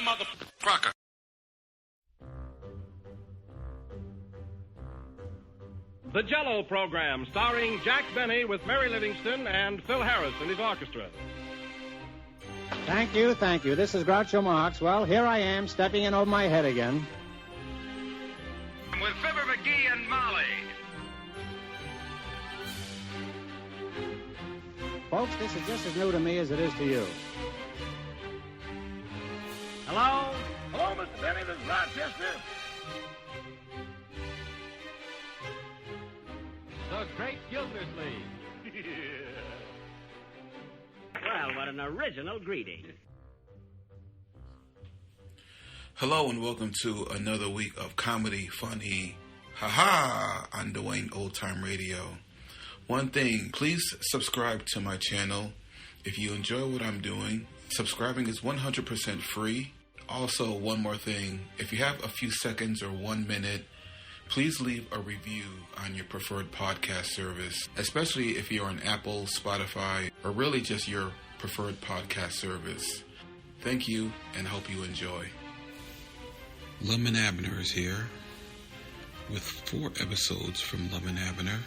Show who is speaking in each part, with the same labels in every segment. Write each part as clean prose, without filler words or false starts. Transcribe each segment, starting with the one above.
Speaker 1: motherfucker.
Speaker 2: The Jell-O Program, starring Jack Benny with Mary Livingston and Phil Harris and his orchestra.
Speaker 3: Thank you. This is Groucho Marx. Well, here I am, stepping in over my head again.
Speaker 1: With Fibber McGee and Molly.
Speaker 3: Folks, this is just as new to me as it is to you.
Speaker 2: Hello?
Speaker 4: Hello, Mr. Benny. This is Rochester.
Speaker 2: The Great Gildersleeve.
Speaker 5: Well, what an original greeting.
Speaker 6: Hello and welcome to another week of comedy, funny, ha-ha, on Dwayne Old Time Radio. One thing, please subscribe to my channel. If you enjoy what I'm doing, subscribing is 100% free. Also, one more thing, if you have a few seconds or 1 minute, please leave a review on your preferred podcast service, especially if you're on Apple, Spotify, or really just your preferred podcast service. Thank you, and hope you enjoy. Lum and Abner is here with 4 episodes from Lum and Abner.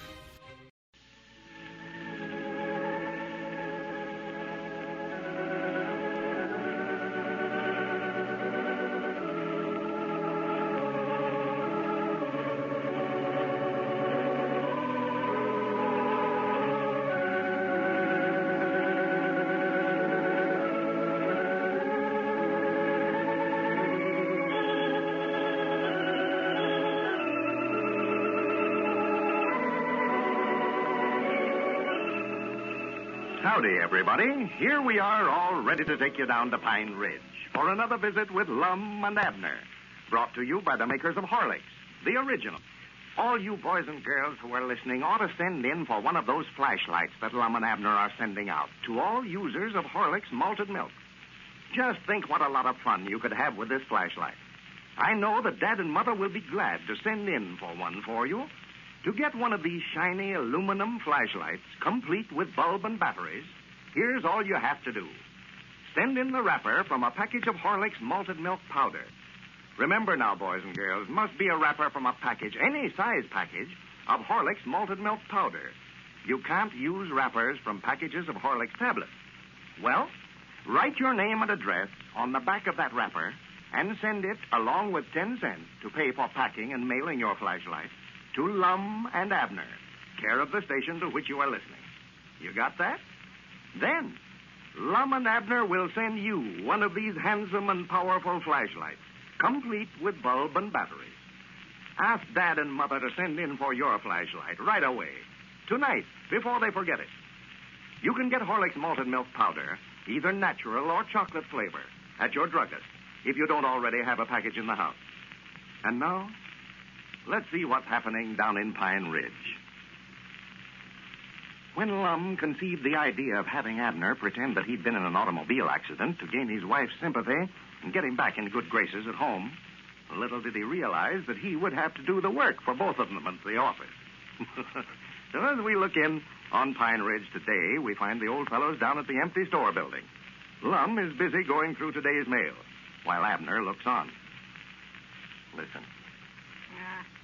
Speaker 7: Howdy, everybody. Here we are, all ready to take you down to Pine Ridge for another visit with Lum and Abner, brought to you by the makers of Horlicks, the original. All you boys and girls who are listening ought to send in for one of those flashlights that Lum and Abner are sending out to all users of Horlicks malted milk. Just think what a lot of fun you could have with this flashlight. I know that Dad and Mother will be glad to send in for one for you. To get one of these shiny aluminum flashlights, complete with bulb and batteries, here's all you have to do. Send in the wrapper from a package of Horlicks malted milk powder. Remember now, boys and girls, must be a wrapper from a package, any size package, of Horlicks malted milk powder. You can't use wrappers from packages of Horlicks tablets. Well, write your name and address on the back of that wrapper and send it, along with 10 cents to pay for packing and mailing your flashlight, to Lum and Abner, care of the station to which you are listening. You got that? Then, Lum and Abner will send you one of these handsome and powerful flashlights, complete with bulb and batteries. Ask Dad and Mother to send in for your flashlight right away, tonight, before they forget it. You can get Horlicks malted milk powder, either natural or chocolate flavor, at your druggist, if you don't already have a package in the house. And now, let's see what's happening down in Pine Ridge. When Lum conceived the idea of having Abner pretend that he'd been in an automobile accident to gain his wife's sympathy and get him back in good graces at home, little did he realize that he would have to do the work for both of them at the office. So as we look in on Pine Ridge today, we find the old fellows down at the empty store building. Lum is busy going through today's mail, while Abner looks on. Listen.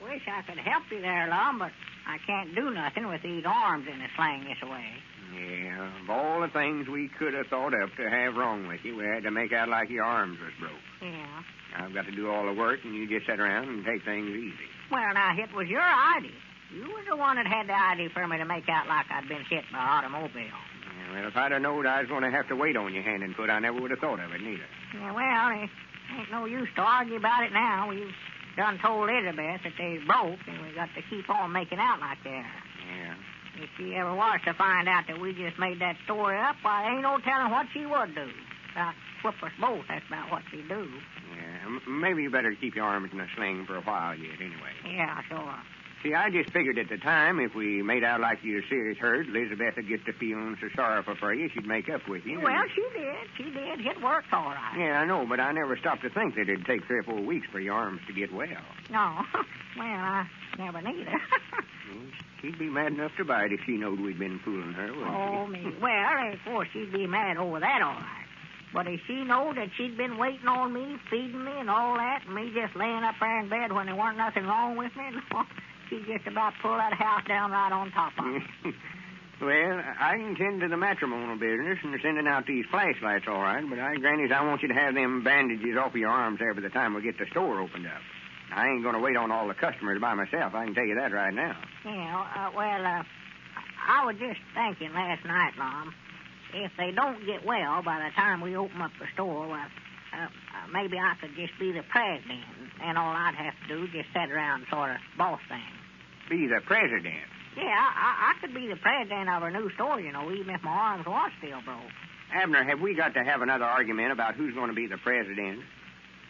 Speaker 8: Wish I could help you there, Lum, but I can't do nothing with these arms in a sling this way.
Speaker 9: Yeah, of all the things we could have thought of to have wrong with you, we had to make out like your arms was broke.
Speaker 8: Yeah.
Speaker 9: I've got to do all the work, and you just sit around and take things easy.
Speaker 8: Well, now, it was your idea. You was the one that had the idea for me to make out like I'd been hit by an automobile.
Speaker 9: Yeah, well, if I'd have known I was going to have to wait on you hand and foot, I never would have thought of it, neither.
Speaker 8: Yeah, well, it ain't no use to argue about it now. We've done told Elizabeth that they broke, and we got to keep on making out like they are.
Speaker 9: Yeah.
Speaker 8: If she ever was to find out that we just made that story up, why, ain't no telling what she would do. About whip us both, that's about what she'd do.
Speaker 9: Yeah, maybe you better keep your arms in a sling for a while yet, anyway.
Speaker 8: Yeah, sure.
Speaker 9: See, I just figured at the time, if we made out like you were serious hurt, Elizabeth would get to feeling so sorrowful for you, she'd make up with you.
Speaker 8: Well, she did. She did. It worked all right.
Speaker 9: Yeah, I know, but I never stopped to think that it'd take 3 or 4 weeks for your arms to get well.
Speaker 8: No. Well, I never neither.
Speaker 9: She'd be mad enough to bite if she knowed we'd been fooling her, wouldn't she?
Speaker 8: Oh, me. Well, of course, she'd be mad over that, all right. But if she knowed that she'd been waiting on me, feeding me and all that, and me just laying up there in bed when there weren't nothing wrong with me, well, she'd just about pull that house down right on top of it.
Speaker 9: Well, I can tend to the matrimonial business and sending out these flashlights, all right, but Granny's, I want you to have them bandages off of your arms there by the time we get the store opened up. I ain't going to wait on all the customers by myself. I can tell you that right now.
Speaker 8: Yeah, I was just thinking last night, Mom, if they don't get well by the time we open up the store, well, maybe I could just be the president, and all I'd have to do is just sit around and sort of boss things.
Speaker 9: Be the president?
Speaker 8: Yeah, I could be the president of our new store, you know, even if my arms was still broke.
Speaker 9: Abner, have we got to have another argument about who's going to be the president?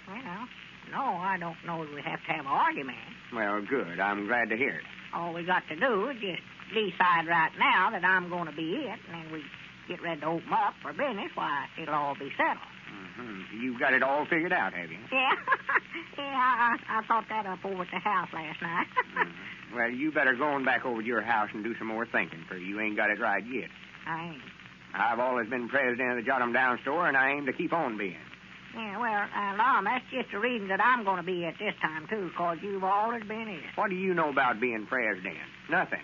Speaker 8: Well, no, I don't know that we have to have an argument.
Speaker 9: Well, good. I'm glad to hear it.
Speaker 8: All we got to do is just decide right now that I'm going to be it, and then we get ready to open up for business, why, it'll all be settled.
Speaker 9: Mm-hmm. You've got it all figured out, have you?
Speaker 8: Yeah. I thought that up over at the house last night.
Speaker 9: Mm-hmm. Well, you better go on back over to your house and do some more thinking, for you ain't got it right yet.
Speaker 8: I ain't.
Speaker 9: I've always been president of the Jot 'em Down store, and I aim to keep on being.
Speaker 8: Yeah, well, Lum, that's just the reason that I'm going to be it this time, too, because you've always been it.
Speaker 9: What do you know about being president? Nothing.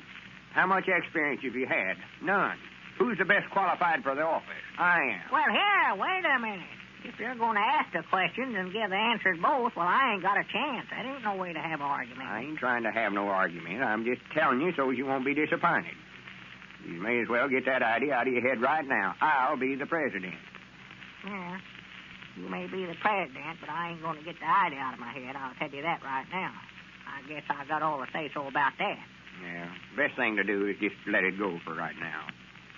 Speaker 9: How much experience have you had? None. Who's the best qualified for the office? I am.
Speaker 8: Well, here, wait a minute. If you're going to ask the questions and give the answers both, well, I ain't got a chance. That ain't no way to have an argument.
Speaker 9: I ain't trying to have no argument. I'm just telling you so you won't be disappointed. You may as well get that idea out of your head right now. I'll be the president.
Speaker 8: Yeah, you may be the president, but I ain't going to get the idea out of my head. I'll tell you that right now. I guess I got all to say so about that.
Speaker 9: Yeah, best thing to do is just let it go for right now.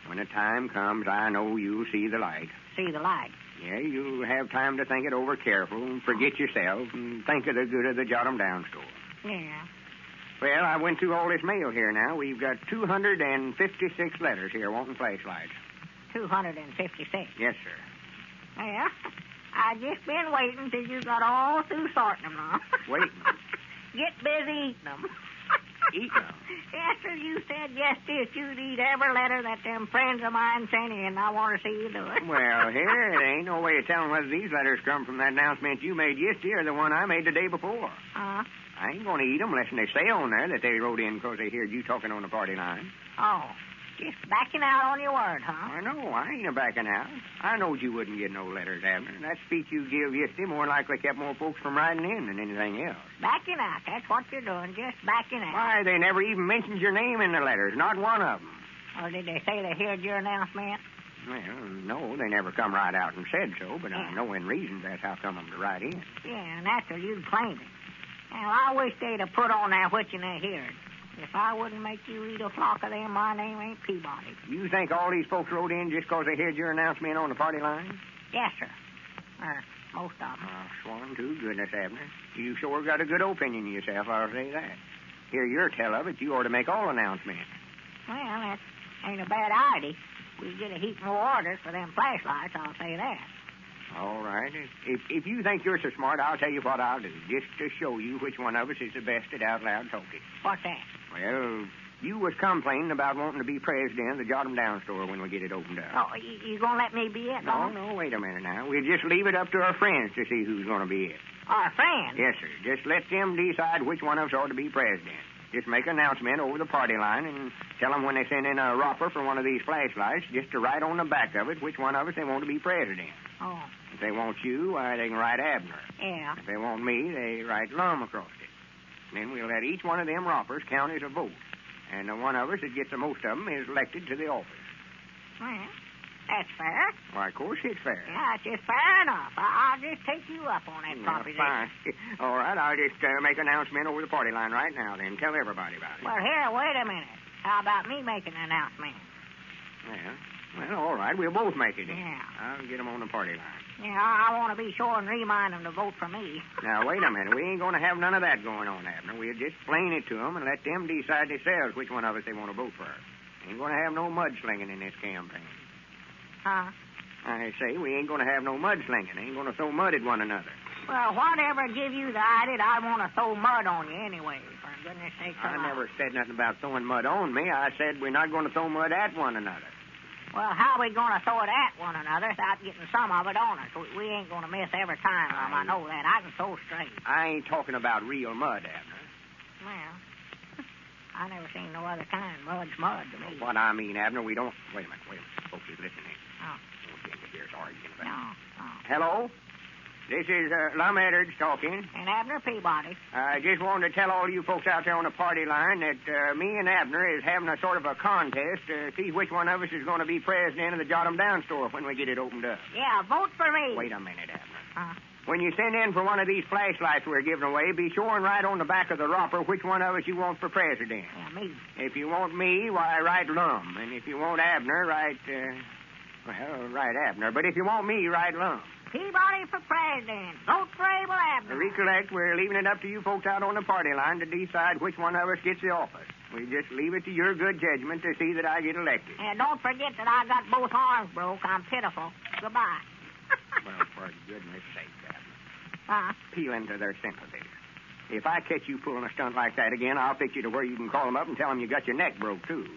Speaker 9: When the time comes, I know you'll see the light.
Speaker 8: See the light?
Speaker 9: Yeah, you'll have time to think it over careful and forget yourself and think of the good of the Jot 'em Down store.
Speaker 8: Yeah.
Speaker 9: Well, I went through all this mail here now. We've got 256 letters here wanting flashlights.
Speaker 8: 256?
Speaker 9: Yes, sir.
Speaker 8: Yeah. I just been waiting till you got all through sorting them now.
Speaker 9: Waiting?
Speaker 8: Get busy eating them.
Speaker 9: Eating them?
Speaker 8: Yes, sir. You said yesterday that you'd eat every letter that them friends of mine sent in. I want to see you do it.
Speaker 9: Well, here, there ain't no way of telling whether these letters come from that announcement you made yesterday or the one I made the day before.
Speaker 8: Uh-huh.
Speaker 9: I ain't going to eat them unless they say on there that they wrote in because they heard you talking on the party line.
Speaker 8: Oh, just backing out on your word, huh?
Speaker 9: I know. I ain't a-backing out. I knowed you wouldn't get no letters, Abner. That speech you give yesterday more likely kept more folks from writing in than anything else.
Speaker 8: Backing out. That's what you're doing, just backing out.
Speaker 9: Why, they never even mentioned your name in the letters, not one of them.
Speaker 8: Or did they say they heard your announcement?
Speaker 9: Well, no, they never come right out and said so, but I know in reasons that's how come them to write in.
Speaker 8: Yeah, natural, you'd claim it. Well, I wish they'd have put on there what you heard. If I wouldn't make you eat a flock of them, my name ain't Peabody.
Speaker 9: You think all these folks wrote in just because they heard your announcement on the party line?
Speaker 8: Yes, sir. Most of them.
Speaker 9: Swan to goodness, Abner. You sure got a good opinion of yourself, I'll say that. Hear your tell of it, you ought to make all announcements.
Speaker 8: Well, that ain't a bad idea. We get a heap more orders for them flashlights, I'll say that.
Speaker 9: All right. If you think you're so smart, I'll tell you what I'll do, just to show you which one of us is the best at out loud talking.
Speaker 8: What's that?
Speaker 9: Well, you was complaining about wanting to be president of the Jot 'em Down store when we get it opened up.
Speaker 8: Oh, you gonna let me be it?
Speaker 9: No, wait a minute now. We'll just leave it up to our friends to see who's gonna be it.
Speaker 8: Our friends?
Speaker 9: Yes, sir. Just let them decide which one of us ought to be president. Just make an announcement over the party line and tell them when they send in a romper for one of these flashlights just to write on the back of it which one of us they want to be president.
Speaker 8: Oh.
Speaker 9: If they want you, why, they can write Abner.
Speaker 8: Yeah.
Speaker 9: If they want me, they write Lum across it. Then we'll let each one of them rompers count as a vote. And the one of us that gets the most of them is elected to the office.
Speaker 8: Well, that's fair.
Speaker 9: Why, of course it's fair.
Speaker 8: Yeah, it's just fair enough. I'll just take you up on that proposition.
Speaker 9: Fine. All right, I'll just make an announcement over the party line right now, then. Tell everybody about it.
Speaker 8: Well, here, wait a minute. How about me making an announcement?
Speaker 9: Well, all right, we'll both make it then.
Speaker 8: Yeah.
Speaker 9: I'll get them on the party line.
Speaker 8: Yeah, I want to be sure and remind them to vote for me.
Speaker 9: Now, wait a minute. We ain't going to have none of that going on, Abner. We'll just explain it to them and let them decide themselves which one of us they want to vote for. Ain't going to have no mudslinging in this campaign.
Speaker 8: Huh?
Speaker 9: I say we ain't going to have no mudslinging. Ain't going to throw mud at one another.
Speaker 8: Well, whatever give you the idea I want to throw mud on you anyway, for goodness sake.
Speaker 9: I never said nothing about throwing mud on me. I said we're not going to throw mud at one another.
Speaker 8: Well, how are we going to throw it at one another without getting some of it on us? We ain't going to miss every time, Lum. I know that. I can throw straight.
Speaker 9: I ain't talking about real mud, Abner.
Speaker 8: Well, I never seen no other kind. Mud's mud to me.
Speaker 9: What I mean, Abner, we don't... Wait a minute. Folks is listening.
Speaker 8: Oh.
Speaker 9: Here's arguing about.
Speaker 8: No.
Speaker 9: Hello? This is Lum Eddard talking.
Speaker 8: And Abner Peabody.
Speaker 9: I just wanted to tell all you folks out there on the party line that me and Abner is having a sort of a contest to see which one of us is going to be president of the Jot 'em Down store when we get it opened up.
Speaker 8: Yeah, vote for me.
Speaker 9: Wait a minute, Abner. When you send in for one of these flashlights we're giving away, be sure and write on the back of the wrapper which one of us you want for president.
Speaker 8: Yeah, me.
Speaker 9: If you want me, why, write Lum. And if you want Abner, write Abner. But if you want me, write Lum.
Speaker 8: Peabody for president. Vote for Abel Abner.
Speaker 9: Recollect, we're leaving it up to you folks out on the party line to decide which one of us gets the office. We just leave it to your good judgment to see that I get elected.
Speaker 8: And don't forget that I got both arms broke. I'm pitiful. Goodbye.
Speaker 9: Well, for goodness sake, Abner. Appeal into their sympathies. If I catch you pulling a stunt like that again, I'll fix you to where you can call them up and tell them you got your neck broke, too.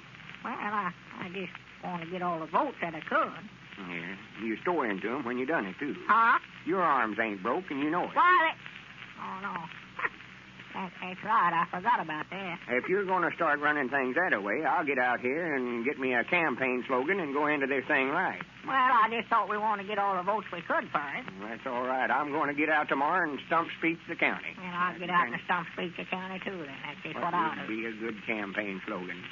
Speaker 8: Well, I just want to get all the votes that I could.
Speaker 9: Yeah, you store into them when you done it, too.
Speaker 8: Huh?
Speaker 9: Your arms ain't broke, and you know it.
Speaker 8: Why, Oh, no. That's right. I forgot about that.
Speaker 9: If you're going to start running things that way, I'll get out here and get me a campaign slogan and go into this thing right.
Speaker 8: Well, I just thought we wanted to get all the votes we could for it.
Speaker 9: That's all right. I'm going to get out tomorrow and stump speech the county.
Speaker 8: And I'll get out and stump speech the county, too, then. That's just what I'll do.
Speaker 9: Be a good campaign slogan.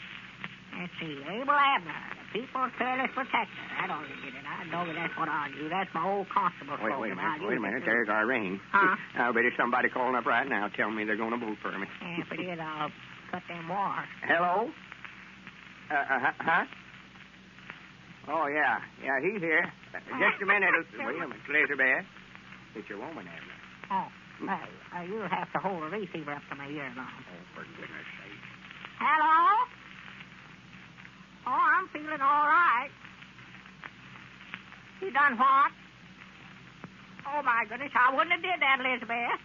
Speaker 8: Let's see. Abel Abner, the people's fearless protector. That ought to get it. I know that's what I'll do. That's my old constable slogan.
Speaker 9: Wait a minute. There's our ring.
Speaker 8: Huh?
Speaker 9: I bet it's somebody calling up right now telling me they're going to vote for me.
Speaker 8: Yeah, if it is, I'll cut them wires.
Speaker 9: Hello? Huh? Oh, yeah. Yeah, he's here. Just a minute. Wait a minute, Elizabeth. It's your woman, Abner.
Speaker 8: Oh, you'll have to hold the receiver up to my ear now.
Speaker 9: Oh, for goodness sake.
Speaker 8: Hello? Oh, I'm feeling all right. You done what? Oh, my goodness, I wouldn't have did that, Elizabeth.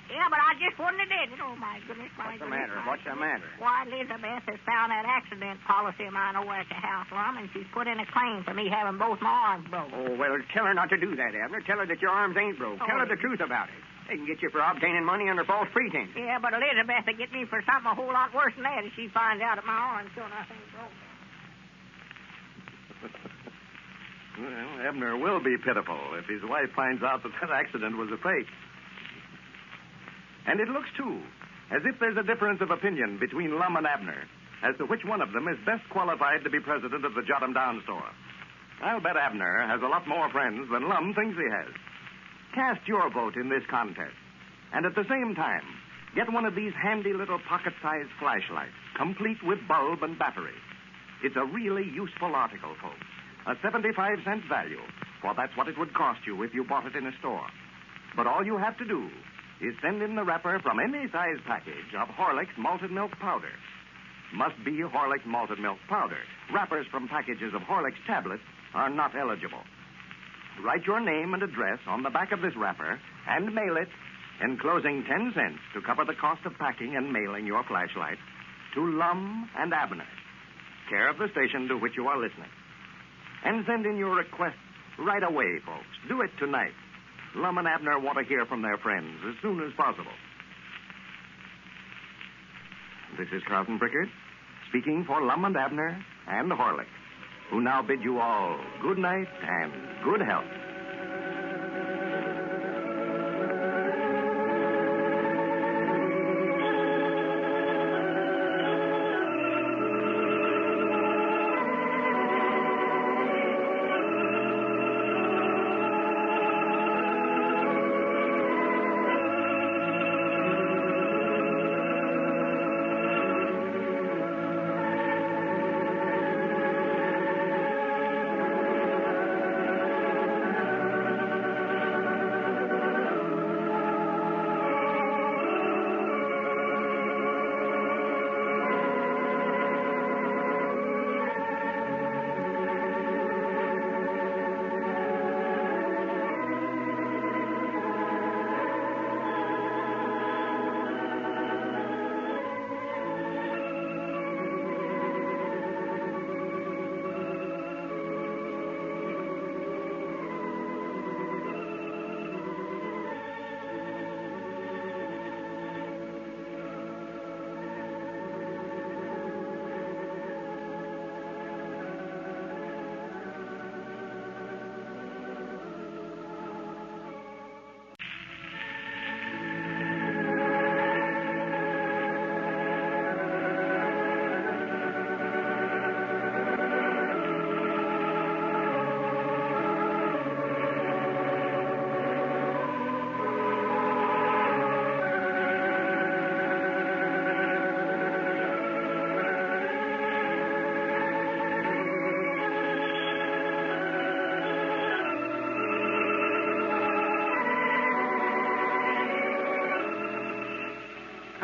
Speaker 8: Yeah, but I just wouldn't have did it. Oh, my goodness,
Speaker 9: What's the matter? What's the matter?
Speaker 8: Why, Elizabeth has found that accident policy of mine over at the house, Lum, and she's put in a claim for me having both my arms broke.
Speaker 9: Oh, well, tell her not to do that, Abner. Tell her that your arms ain't broke. Tell her the truth about it. They can get you for obtaining money under false pretense.
Speaker 8: Yeah, but Elizabeth will get me for something a whole lot worse than that if she finds out that my arm's still nothing broke.
Speaker 10: Well, Abner will be pitiful if his wife finds out that accident was a fake. And it looks, too, as if there's a difference of opinion between Lum and Abner as to which one of them is best qualified to be president of the Jot 'em Down store. I'll bet Abner has a lot more friends than Lum thinks he has. Cast your vote in this contest. And at the same time, get one of these handy little pocket-sized flashlights, complete with bulb and battery. It's a really useful article, folks. A 75-cent value, for that's what it would cost you if you bought it in a store. But all you have to do is send in the wrapper from any size package of Horlick's malted milk powder. Must be Horlick's malted milk powder. Wrappers from packages of Horlick's tablets are not eligible. Write your name and address on the back of this wrapper and mail it, enclosing 10 cents to cover the cost of packing and mailing your flashlight, to Lum and Abner, care of the station to which you are listening. And send in your request right away, folks. Do it tonight. Lum and Abner want to hear from their friends as soon as possible. This is Carlton Prickard, speaking for Lum and Abner and Horlick, who now bid you all good night and good health.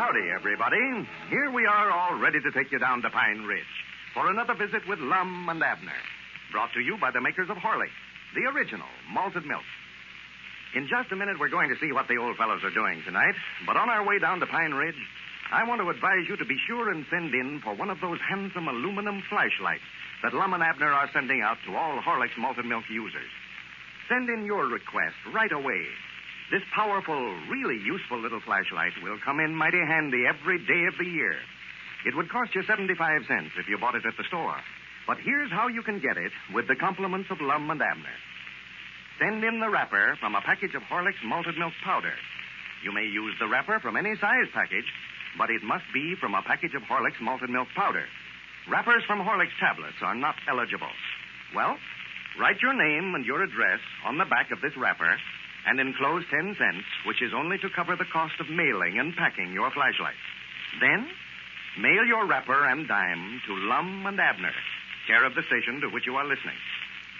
Speaker 7: Howdy, everybody. Here we are all ready to take you down to Pine Ridge for another visit with Lum and Abner. Brought to you by the makers of Horlicks, the original malted milk. In just a minute, we're going to see what the old fellows are doing tonight. But on our way down to Pine Ridge, I want to advise you to be sure and send in for one of those handsome aluminum flashlights that Lum and Abner are sending out to all Horlicks malted milk users. Send in your request right away. This powerful, really useful little flashlight will come in mighty handy every day of the year. It would cost you 75 cents if you bought it at the store. But here's how you can get it with the compliments of Lum and Abner. Send in the wrapper from a package of Horlicks malted milk powder. You may use the wrapper from any size package, but it must be from a package of Horlicks malted milk powder. Wrappers from Horlicks tablets are not eligible. Well, write your name and your address on the back of this wrapper and enclose 10 cents, which is only to cover the cost of mailing and packing your flashlight. Then, mail your wrapper and dime to Lum and Abner, care of the station to which you are listening.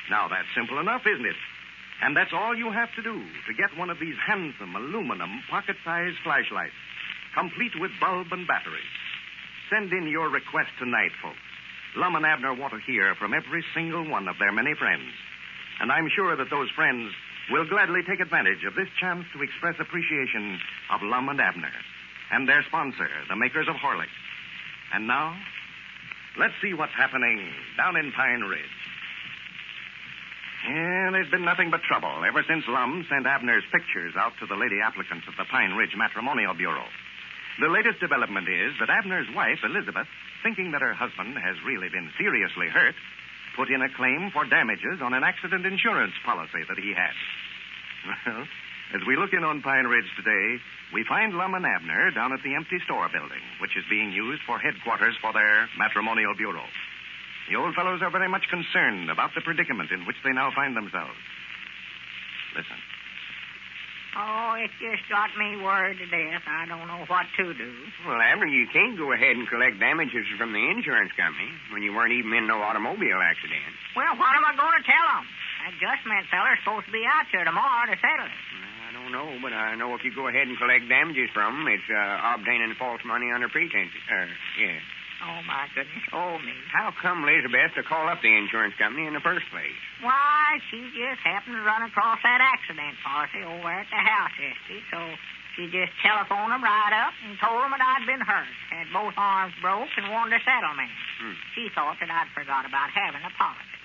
Speaker 7: Now, that's simple enough, isn't it? And that's all you have to do to get one of these handsome aluminum pocket-sized flashlights, complete with bulb and battery. Send in your request tonight, folks. Lum and Abner want to hear from every single one of their many friends. And I'm sure that those friends will gladly take advantage of this chance to express appreciation of Lum and Abner and their sponsor, the makers of Horlicks. And now, let's see what's happening down in Pine Ridge. Yeah, there's been nothing but trouble ever since Lum sent Abner's pictures out to the lady applicants at the Pine Ridge Matrimonial Bureau. The latest development is that Abner's wife, Elizabeth, thinking that her husband has really been seriously hurt, put in a claim for damages on an accident insurance policy that he had. Well, as we look in on Pine Ridge today, we find Lum and Abner down at the empty store building, which is being used for headquarters for their matrimonial bureau. The old fellows are very much concerned about the predicament in which they now find themselves. Listen.
Speaker 8: Oh, it just got me worried to death. I don't know what to do.
Speaker 9: Well, Abner, you can't go ahead and collect damages from the insurance company when you weren't even in no automobile accident.
Speaker 8: Well, what am I going to tell them? That adjustment feller's supposed to be out here tomorrow to settle it.
Speaker 9: I don't know, but I know if you go ahead and collect damages from them, it's obtaining false money under pretense. Yeah.
Speaker 8: Oh, my goodness. Oh, me.
Speaker 9: How come Elizabeth to call up the insurance company in the first place?
Speaker 8: Why, she just happened to run across that accident policy over at the house yesterday, so she just telephoned them right up and told them that I'd been hurt, had both arms broke, and wanted a settlement. She thought that I'd forgot about having a policy.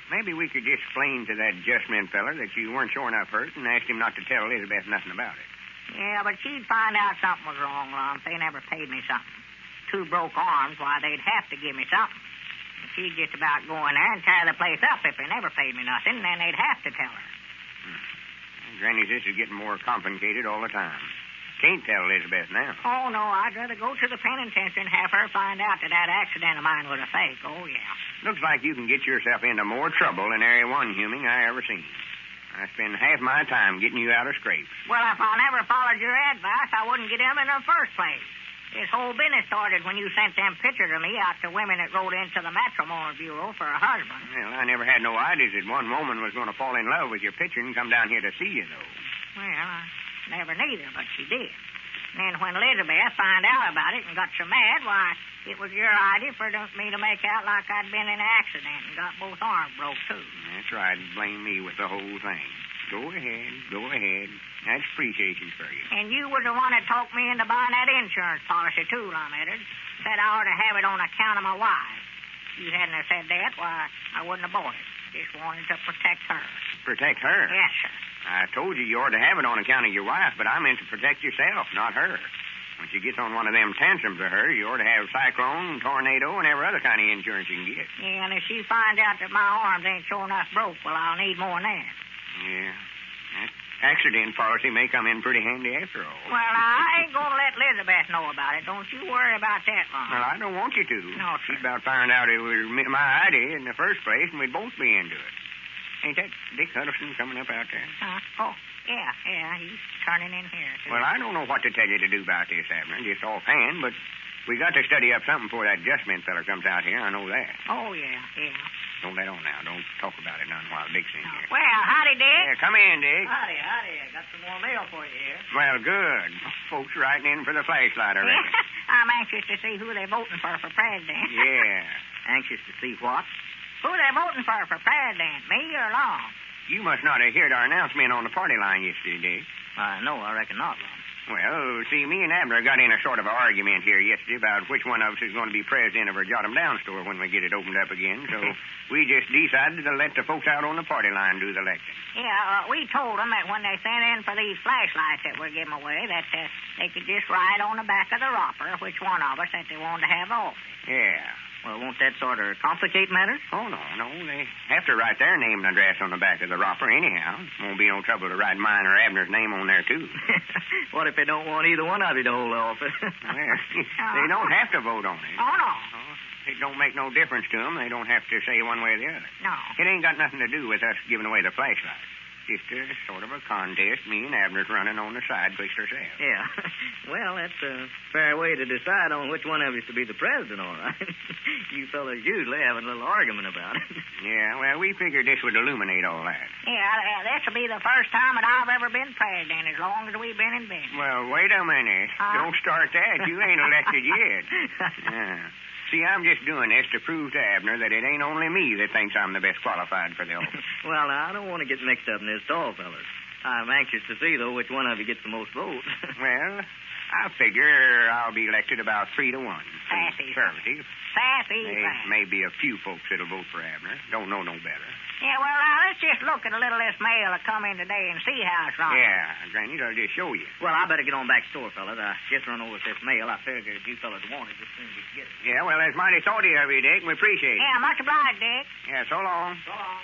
Speaker 9: Maybe we could just explain to that adjustment feller that you weren't sure enough hurt and ask him not to tell Elizabeth nothing about it.
Speaker 8: Yeah, but she'd find out something was wrong, Lum, if they never paid me something. 2 broke arms, why, they'd have to give me something. And she'd just about go in there and tear the place up if they never paid me nothing, then they'd have to tell her.
Speaker 9: Granny, this is getting more complicated all the time. Can't tell Elizabeth now.
Speaker 8: Oh, no, I'd rather go to the penitentiary and have her find out that accident of mine was a fake. Oh, yeah.
Speaker 9: Looks like you can get yourself into more trouble than any one human I ever seen. I spend half my time getting you out of scrapes.
Speaker 8: Well, if I never followed your advice, I wouldn't get him in the first place. This whole business started when you sent them pictures of me out to women that wrote into the matrimonial bureau for a husband.
Speaker 9: Well, I never had no ideas that one woman was going to fall in love with your picture and come down here to see you, though.
Speaker 8: Well, I never neither, but she did. And then when Elizabeth found out about it and got so mad, why, it was your idea for me to make out like I'd been in an accident and got both arms broke, too.
Speaker 9: That's right. Blame me with the whole thing. Go ahead. That's appreciation for you.
Speaker 8: And you was the one that talked me into buying that insurance policy, too, Lum Edwards. Said I ought to have it on account of my wife. If you hadn't have said that, why, I wouldn't have bought it. Just wanted to protect her.
Speaker 9: Protect her?
Speaker 8: Yes, sir.
Speaker 9: I told you ought to have it on account of your wife, but I meant to protect yourself, not her. When she gets on one of them tantrums of hers, you ought to have cyclone, tornado, and every other kind of insurance you can get.
Speaker 8: Yeah, and if she finds out that my arms ain't sure enough broke, well, I'll need more than that.
Speaker 9: Yeah. That accident policy may come in pretty handy after all.
Speaker 8: Well, I ain't going to let Elizabeth know about it. Don't you worry about that, Lum.
Speaker 9: Well, I don't want you to.
Speaker 8: No, sir.
Speaker 9: She'd about found out it was my idea in the first place, and we'd both be into it. Ain't that Dick Huddleston coming up out there?
Speaker 8: Oh, yeah, he's turning in here, too.
Speaker 9: Well, I don't know what to tell you to do about this, Abner, just offhand, but we got to study up something before that adjustment feller comes out here. I know that.
Speaker 8: Oh, yeah.
Speaker 9: Don't let on now. Don't talk about it none while Dick's in here.
Speaker 8: Well, howdy, Dick.
Speaker 9: Yeah, come in, Dick.
Speaker 5: Howdy. I got some more mail for you here.
Speaker 9: Well, good. Folks writing in for the flashlight, I reckon.
Speaker 8: I'm anxious to see who they're voting for president.
Speaker 9: Yeah.
Speaker 5: Anxious to see what?
Speaker 8: Who they're voting for president, me or Long?
Speaker 9: You must not have heard our announcement on the party line yesterday, Dick.
Speaker 5: No, I reckon not, Lum.
Speaker 9: Well, see, me and Abner got in a sort of an argument here yesterday about which one of us is going to be president of our Jot 'em Down store when we get it opened up again. So we just decided to let the folks out on the party line do the electing.
Speaker 8: Yeah, we told them that when they sent in for these flashlights that we're giving away, that they could just write on the back of the wrapper which one of us that they wanted to have office.
Speaker 9: Yeah.
Speaker 5: Well, won't that sort of complicate matters?
Speaker 9: Oh, no. They have to write their name and address on the back of the wrapper anyhow. Won't be no trouble to write mine or Abner's name on there, too.
Speaker 5: What if they don't want either one of you to hold the office?
Speaker 9: Well, they don't have to vote on it.
Speaker 8: Oh, no.
Speaker 9: It don't make no difference to them. They don't have to say one way or the other.
Speaker 8: No.
Speaker 9: It ain't got nothing to do with us giving away the flashlight. Just a sort of a contest. Me and Abner's running on the side twixt ourselves.
Speaker 5: Yeah. Well, that's a fair way to decide on which one of you is to be the president, all right. You fellas usually have a little argument about it.
Speaker 9: Yeah, well, we figured this would illuminate all that.
Speaker 8: Yeah, this will be the first time that I've ever been president as long as we've been in business.
Speaker 9: Well, wait a minute. Don't start that. You ain't elected yet. Yeah. See, I'm just doing this to prove to Abner that it ain't only me that thinks I'm the best qualified for the office.
Speaker 5: Well, now, I don't want to get mixed up in this at all, fellas. I'm anxious to see, though, which one of you gets the most votes.
Speaker 9: Well, I figure I'll be elected about 3-1.
Speaker 8: Sassy.
Speaker 9: Conservative.
Speaker 8: Sassy.
Speaker 9: May be a few folks that'll vote for Abner. Don't know no better.
Speaker 8: Yeah, well, now, let's just look at a little of this mail that come in today and see how it's run.
Speaker 9: Yeah, Granny, I'll just show you.
Speaker 5: Well, I better get on back store, fellas. I just run over with this mail. I figured you fellas want it as soon as you get it.
Speaker 9: Yeah, well, that's mighty thoughtful of you, Dick. We appreciate it.
Speaker 8: Yeah, much obliged, Dick.
Speaker 9: Yeah, so long.
Speaker 8: So long.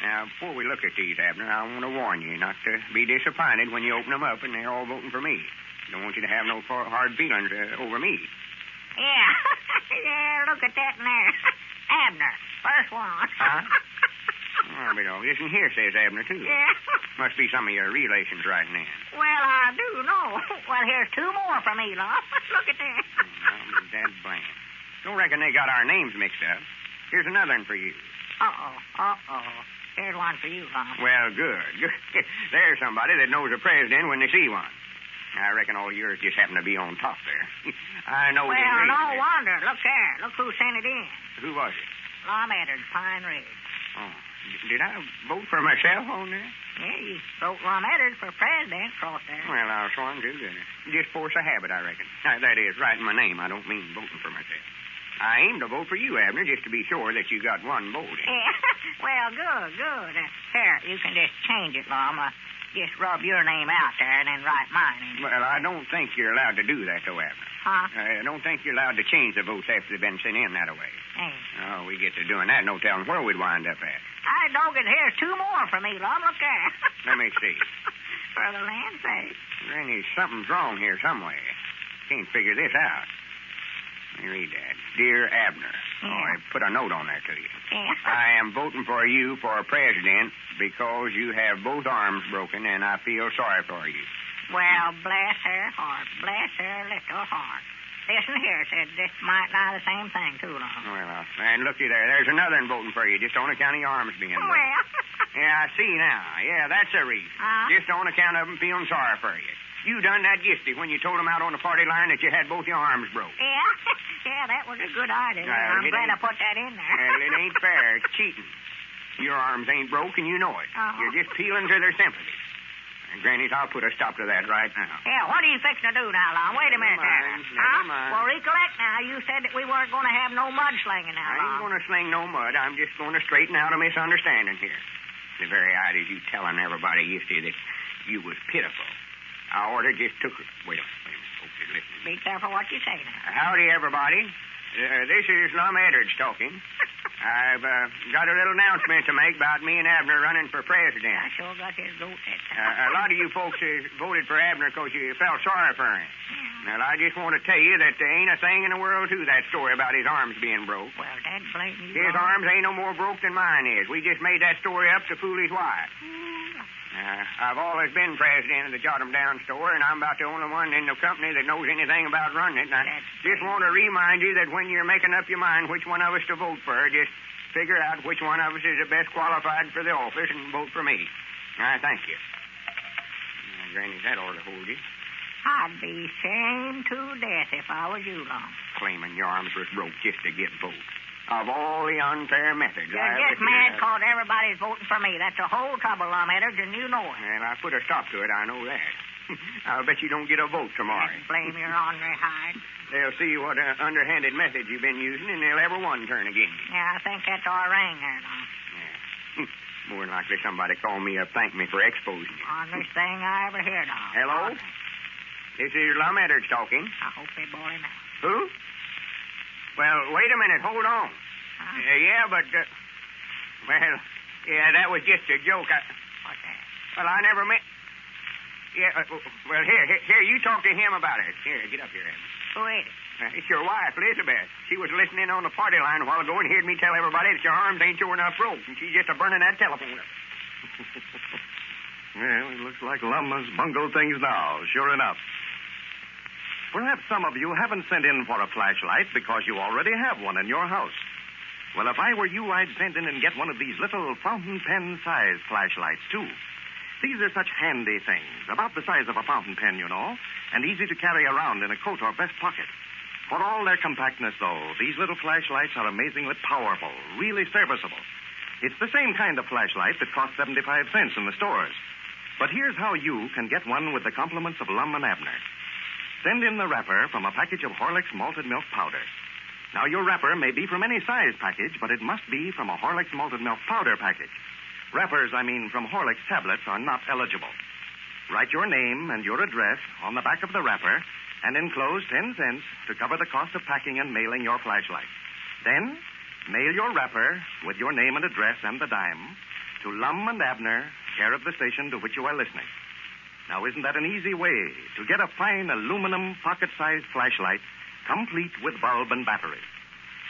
Speaker 9: Now, before we look at these, Abner, I want to warn you not to be disappointed when you open them up and they're all voting for me. Don't want you to have no hard feelings over me.
Speaker 8: Yeah. Yeah, look at that in there. Abner, first one.
Speaker 9: Huh? Oh, but this in here says Abner, too.
Speaker 8: Yeah.
Speaker 9: Must be some of your relations writing in.
Speaker 8: Well, I do know. Well, here's 2 more from Elon. Look at that.
Speaker 9: Well, that's bland. Don't reckon they got our names mixed up. Here's another one for you.
Speaker 8: Uh-oh. Here's one for you, Lum.
Speaker 9: Well, good. There's somebody that knows a president when they see one. I reckon all yours just happen to be on top there. I know.
Speaker 8: Well, no wonder. Look there. Look who sent it in.
Speaker 9: Who was it?
Speaker 8: Lum Abner, Pine Ridge.
Speaker 9: Oh, did I vote for myself on there?
Speaker 8: Yeah, you wrote Lum Abner for president across there.
Speaker 9: Well, I was sworn to, didn't I? Just force a habit, I reckon. That is, writing my name. I don't mean voting for myself. I aim to vote for you, Abner, just to be sure that you got one vote in.
Speaker 8: Yeah. Well, good. Here, you can just change it, Lum. Just rub your name out there and then write mine in.
Speaker 9: Well, I don't think you're allowed to do that, though, Abner.
Speaker 8: Huh?
Speaker 9: I don't think you're allowed to change the votes after they've been sent in that way.
Speaker 8: Hey.
Speaker 9: Oh, we get to doing that, no telling where we'd wind up at.
Speaker 8: I dog it. Here's 2 more from me, Lum. Look there.
Speaker 9: Let me see.
Speaker 8: For the land's sake.
Speaker 9: Granny, something's wrong here somewhere. Can't figure this out. Let me read that. Dear Abner.
Speaker 8: Yeah.
Speaker 9: Oh, I put a note on there to you.
Speaker 8: Yeah.
Speaker 9: I am voting for you for president because you have both arms broken, and I feel sorry for you.
Speaker 8: Well, bless her heart. Bless her little heart. Listen here, said this might lie the same thing, too, Lum.
Speaker 9: Well, and looky there. There's another one voting for you, just on account of your arms being broken.
Speaker 8: Well.
Speaker 9: Yeah, I see now. Yeah, that's the reason. Just on account of them feeling sorry for you. You done that yesterday when you told them out on the party line that you had both your arms broke.
Speaker 8: Yeah? Yeah, that was a good idea. I'm glad I put that in there.
Speaker 9: Well, it ain't fair. It's cheating. Your arms ain't broke, and you know it. You're just peeling to their sympathy. And, Granny, I'll put a stop to that right now.
Speaker 8: Yeah, what are you fixing to do now, Lum? Wait a minute there.
Speaker 9: Never mind.
Speaker 8: Well, recollect now, you said that we weren't going to have no mudslinging now,
Speaker 9: I ain't going to sling no mud. I'm just going to straighten out a misunderstanding here. The very idea you telling everybody yesterday that you was pitiful. I order just took it. Wait a minute. Folks are listening.
Speaker 8: Be careful what you say now.
Speaker 9: Howdy, everybody. This is Lum Abner talking. I've got a little announcement to make about me and Abner running for president.
Speaker 8: I sure got his goat that time.
Speaker 9: A lot of you folks voted for Abner because you felt sorry for him. Well, I just want to tell you that there ain't a thing in the world to that story about his arms being broke.
Speaker 8: Well, Dad, blame you.
Speaker 9: His arms ain't no more broke than mine is. We just made that story up to fool his wife. I've always been president of the Jot 'em Down store, and I'm about the only one in the company that knows anything about running it. And I just want to remind you that when you're making up your mind which one of us to vote for, just figure out which one of us is the best qualified for the office and vote for me. I thank you. Granny, that ought to hold you.
Speaker 8: I'd be shamed to death if I was you, Lum.
Speaker 9: Claiming your arms was broke just to get votes. Of all the unfair methods
Speaker 8: You're just mad because everybody's voting for me. That's the whole trouble, Lum Eddard, and you know it.
Speaker 9: Well, I put a stop to it, I know that. I'll bet you don't get a vote tomorrow.
Speaker 8: Blame your ornery hide.
Speaker 9: They'll see what underhanded methods you've been using, and they'll ever one turn against you.
Speaker 8: Yeah, I think that's our ring there, Lum.
Speaker 9: Yeah. More than likely somebody call me up, thank me for exposing you.
Speaker 8: Honest thing I ever heard of.
Speaker 9: Hello? This is Lum Eddard talking.
Speaker 8: I hope they bore him out.
Speaker 9: Who? Well, wait a minute. Hold on.
Speaker 8: Huh?
Speaker 9: Yeah, but, well, yeah, that was just a joke.
Speaker 8: What's that?
Speaker 9: Well, I never meant... Yeah, well, here, you talk to him about it. Here, get up here, Abner.
Speaker 8: Who is it?
Speaker 9: It's your wife, Elizabeth. She was listening on the party line a while ago and heard me tell everybody that your arms ain't sure enough broke, and she's just a-burning that telephone up.
Speaker 10: Well, it looks like Lum has bungled things now, sure enough. Perhaps some of you haven't sent in for a flashlight because you already have one in your house. Well, if I were you, I'd send in and get one of these little fountain pen-sized flashlights, too. These are such handy things, about the size of a fountain pen, you know, and easy to carry around in a coat or vest pocket. For all their compactness, though, these little flashlights are amazingly powerful, really serviceable. It's the same kind of flashlight that costs 75 cents in the stores. But here's how you can get one with the compliments of Lum and Abner. Send in the wrapper from a package of Horlick's malted milk powder. Now, your wrapper may be from any size package, but it must be from a Horlick's malted milk powder package. Wrappers, from Horlick's tablets are not eligible. Write your name and your address on the back of the wrapper and enclose 10 cents to cover the cost of packing and mailing your flashlight. Then, mail your wrapper with your name and address and the dime to Lum and Abner, care of the station to which you are listening. Now, isn't that an easy way to get a fine aluminum pocket-sized flashlight complete with bulb and battery?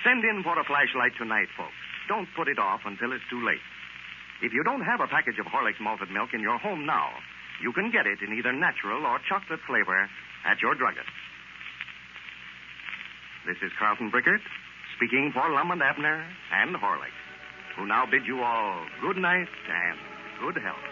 Speaker 10: Send in for a flashlight tonight, folks. Don't put it off until it's too late. If you don't have a package of Horlick's malted milk in your home now, you can get it in either natural or chocolate flavor at your druggist. This is Carlton Brickert, speaking for Lum and Abner and Horlick, who now bid you all good night and good health.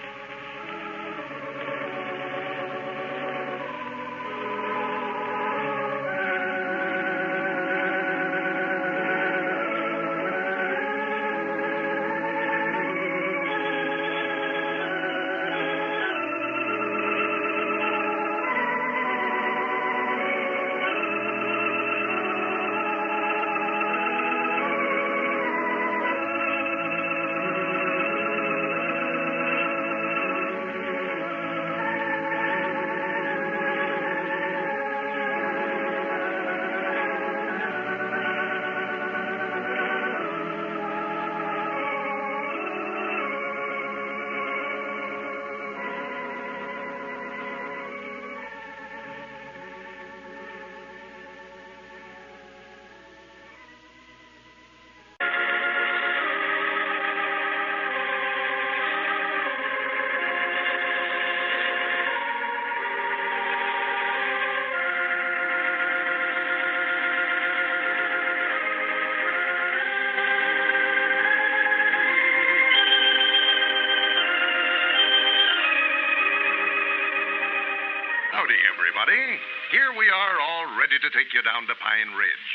Speaker 1: Howdy, everybody. Here we are, all ready to take you down to Pine Ridge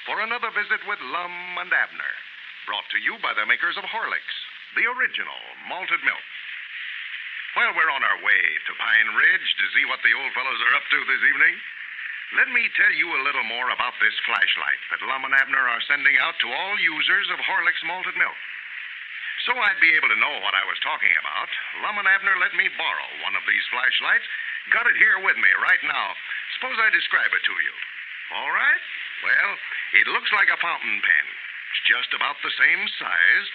Speaker 1: for another visit with Lum and Abner, brought to you by the makers of Horlicks, the original malted milk. Well, we're on our way to Pine Ridge to see what the old fellows are up to this evening. Let me tell you a little more about this flashlight that Lum and Abner are sending out to all users of Horlicks malted milk. So I'd be able to know what I was talking about, Lum and Abner let me borrow one of these flashlights. Got it here with me right now. Suppose I describe it to you. All right? Well, it looks like a fountain pen. It's just about the same size,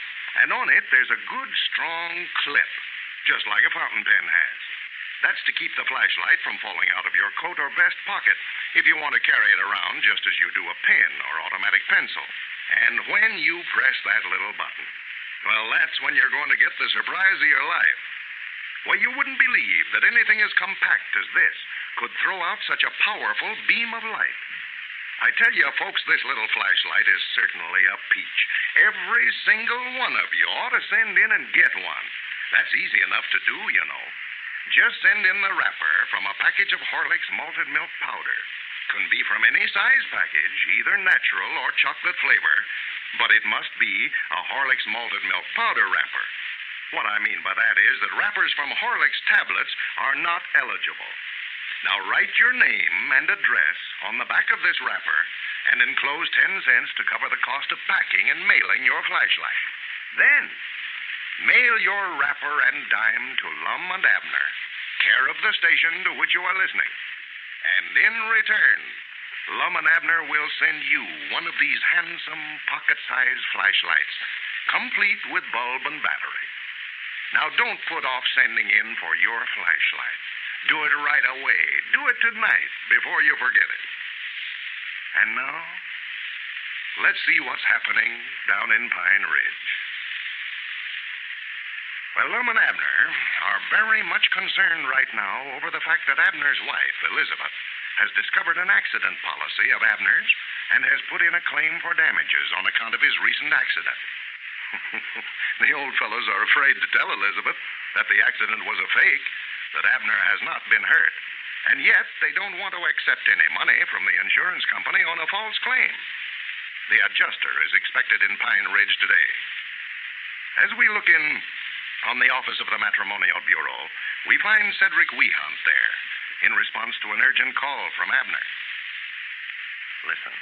Speaker 1: and on it there's a good, strong clip, just like a fountain pen has. That's to keep the flashlight from falling out of your coat or vest pocket if you want to carry it around just as you do a pen or automatic pencil. And when you press that little button, well, that's when you're going to get the surprise of your life. Well, you wouldn't believe that anything as compact as this could throw out such a powerful beam of light. I tell you, folks, this little flashlight is certainly a peach. Every single one of you ought to send in and get one. That's easy enough to do, you know. Just send in the wrapper from a package of Horlicks malted milk powder. Can be from any size package, either natural or chocolate flavor, but it must be a Horlicks malted milk powder wrapper. What I mean by that is that wrappers from Horlicks tablets are not eligible. Now, write your name and address on the back of this wrapper and enclose 10 cents to cover the cost of packing and mailing your flashlight. Then, mail your wrapper and dime to Lum and Abner, care of the station to which you are listening. And in return, Lum and Abner will send you one of these handsome pocket-sized flashlights, complete with bulb and battery. Now, don't put off sending in for your flashlight. Do it right away. Do it tonight before you forget it. And now, let's see what's happening down in Pine Ridge. Well, Lum and Abner are very much concerned right now over the fact that Abner's wife, Elizabeth, has discovered an accident policy of Abner's and has put in a claim for damages on account of his recent accident. The old fellows are afraid to tell Elizabeth that the accident was a fake, that Abner has not been hurt, and yet they don't want to accept any money from the insurance company on a false claim. The adjuster is expected in Pine Ridge today. As we look in on the office of the Matrimonial Bureau, we find Cedric Wehunt there in response to an urgent call from Abner. Listen.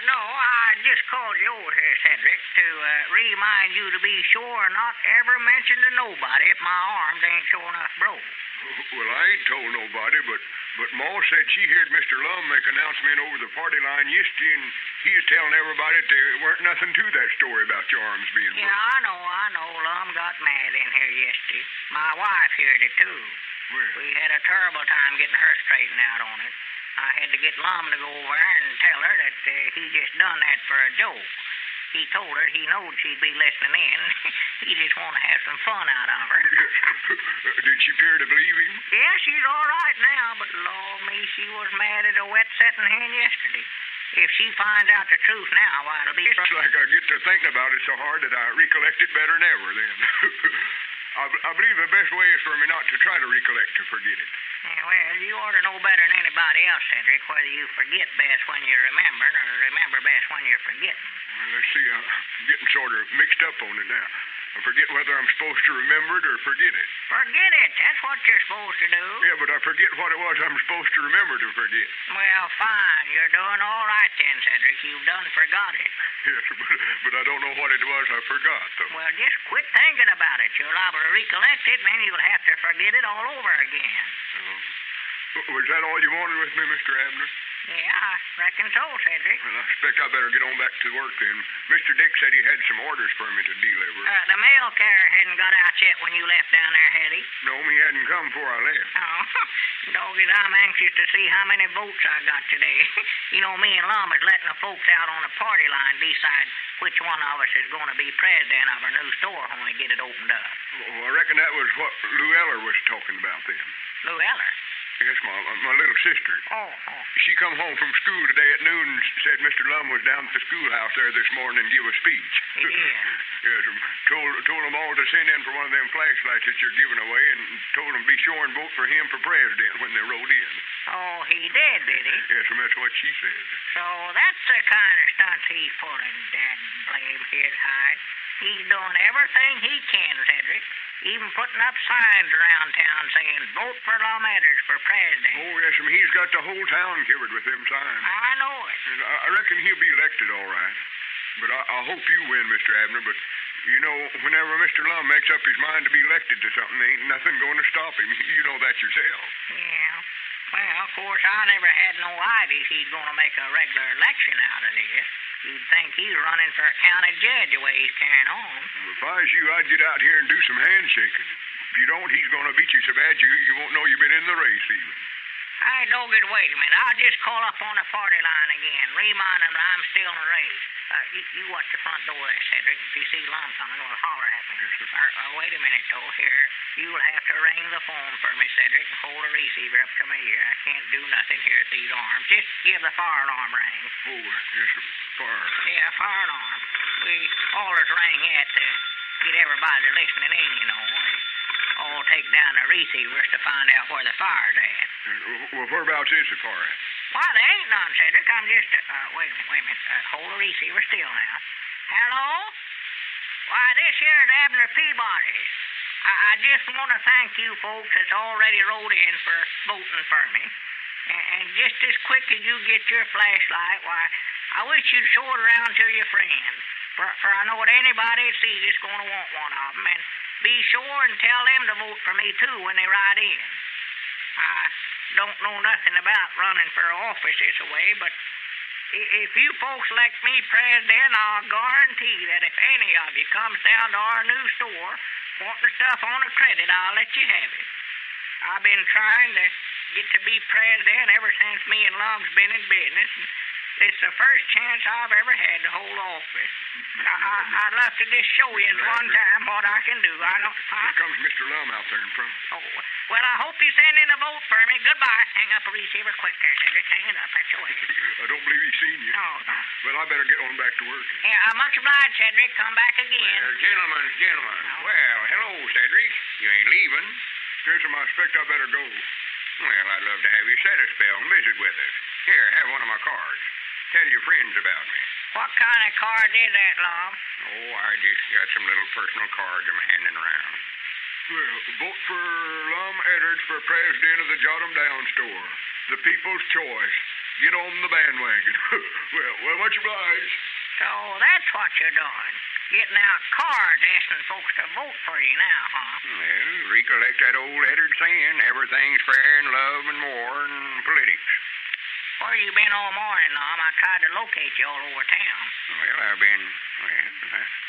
Speaker 8: No, I just called you over here, Cedric, to remind you to be sure not ever mention to nobody if my arms ain't sure enough broke.
Speaker 11: Well, I ain't told nobody, but Ma said she heard Mr. Lum make an announcement over the party line yesterday, and he was telling everybody that there weren't nothing to that story about your arms being broke.
Speaker 8: Yeah, I know. Lum got mad in here yesterday. My wife heard it, too.
Speaker 11: Well,
Speaker 8: We had a terrible time getting her straightened out on it. I had to get Lum to go over there and tell her that he just done that for a joke. He told her he knowed she'd be listening in. He just want to have some fun out of her.
Speaker 11: Did she appear to believe him?
Speaker 8: Yeah, she's all right now, but Lord me, she was mad at a wet setting hen yesterday. If she finds out the truth now, why, it'll be...
Speaker 11: It's like I get to thinking about it so hard that I recollect it better than ever then. I believe the best way is for me not to try to recollect to forget it.
Speaker 8: Yeah, well, you ought to know better than anybody else, Cedric, whether you forget best when you're remembering or remember best when you're forgetting.
Speaker 11: Well, let's see, I'm getting sort of mixed up on it now. I forget whether I'm supposed to remember it or forget it.
Speaker 8: Forget it. That's what you're supposed to do.
Speaker 11: Yeah, but I forget what it was I'm supposed to remember to forget.
Speaker 8: Well, fine. You're doing all right then, Cedric. You've done forgot it.
Speaker 11: Yes, but I don't know what it was I forgot, though.
Speaker 8: Well, just quit thinking about it. You're liable to recollect it, and then you'll have to forget it all over again.
Speaker 11: Was that all you wanted with me, Mr. Abner?
Speaker 8: Yeah, I reckon so, Cedric.
Speaker 11: Well, I expect I better get on back to work then. Mr. Dick said he had some orders for me to deliver.
Speaker 8: The mail carrier hadn't got out yet when you left down there, had he?
Speaker 11: No, he hadn't come before I left.
Speaker 8: Oh, doggies, I'm anxious to see how many votes I got today. You know, me and Lum is letting the folks out on the party line decide which one of us is going to be president of our new store when we get it opened up.
Speaker 11: Oh, I reckon that was what Lou Eller was talking about then.
Speaker 8: Lou Eller?
Speaker 11: Yes, my little sister.
Speaker 8: Oh.
Speaker 11: She come home from school today at noon and said Mr. Lum was down at the schoolhouse there this morning and give a speech.
Speaker 8: He did?
Speaker 11: Yes, told them all to send in for one of them flashlights that you're giving away and told them be sure and vote for him for president when they rode in.
Speaker 8: Oh, he did he?
Speaker 11: Yes, and that's what she said.
Speaker 8: So that's the kind of stunts he's pulling, Dad blame his hide. He's doing everything he can, Cedric. Even putting up signs around town saying, vote for Lum Abner for president.
Speaker 11: Oh, yes, and he's got the whole town covered with them signs.
Speaker 8: I know it.
Speaker 11: I reckon he'll be elected all right. But I hope you win, Mr. Abner. But, you know, whenever Mr. Lum makes up his mind to be elected to something, there ain't nothing going to stop him. You know that yourself.
Speaker 8: Yeah. Well, of course, I never had no idea he's going to make a regular election out of this. You'd think he's running for a county judge the way he's carrying on.
Speaker 11: Well, if I was you, I'd get out here and do some handshaking. If you don't, he's going to beat you so bad you won't know you've been in the race even.
Speaker 8: Hey, Doggett, wait a minute. I'll just call up on the party line again. Remind them that I'm still in the race. You watch the front door there, Cedric. If you see Lum coming, well, holler at me. Wait a minute, though. Here, you'll have to ring the phone for me, Cedric, and hold the receiver up to me here. I can't do nothing here at these arms. Just give the fire alarm ring.
Speaker 11: Oh, yes, fire.
Speaker 8: Yeah, fire alarm. We always ring it to get everybody listening in, you know. We all take down the receivers to find out where the fire's at.
Speaker 11: Well, whereabouts is the fire at?
Speaker 8: Why, there ain't none, Cedric. I'm just... wait a minute. Hold the receiver still now. Hello? Why, this here's Abner Peabody. I just want to thank you folks that's already wrote in for voting for me. And just as quick as you get your flashlight, why, I wish you'd show it around to your friends. For I know that anybody that sees it's going to want one of them. And be sure and tell them to vote for me, too, when they ride in. I don't know nothing about running for office this way, but if you folks elect me president, I'll guarantee that if any of you comes down to our new store wanting stuff on a credit, I'll let you have it. I've been trying to get to be president ever since me and Lum's been in business, and it's the first chance I've ever had to hold office. I'd love to just show you at one time what I can do. I don't...
Speaker 11: Here comes Mr. Lum out there in front.
Speaker 8: Oh, well, I hope you send in a vote for me. Goodbye. Hang up a receiver quick there, Cedric. Hang it up. That's the way.
Speaker 11: I don't believe he's seen you.
Speaker 8: No.
Speaker 11: Well, I better get on back to work.
Speaker 8: Yeah, much obliged, Cedric. Come back again.
Speaker 9: Well, gentlemen.
Speaker 8: No.
Speaker 9: Well, hello, Cedric. You ain't leaving.
Speaker 11: Yes, I expect I better go.
Speaker 9: Well, I'd love to have you set a spell and visit with us. Here, have one of my cards. Tell your friends about me.
Speaker 8: What kind of card is that, Lum?
Speaker 9: Oh, I just got some little personal cards I'm handing around.
Speaker 11: Well, vote for Lum Eddard for president of the Jot 'em Down store. The people's choice. Get on the bandwagon. well, much obliged.
Speaker 8: So that's what you're doing. Getting out cards asking folks to vote for you now, huh?
Speaker 9: Well, recollect that old Eddard saying, everything's fair in love and war and politics.
Speaker 8: Where you been all morning, Lum? I tried to locate you all over town.
Speaker 9: Well,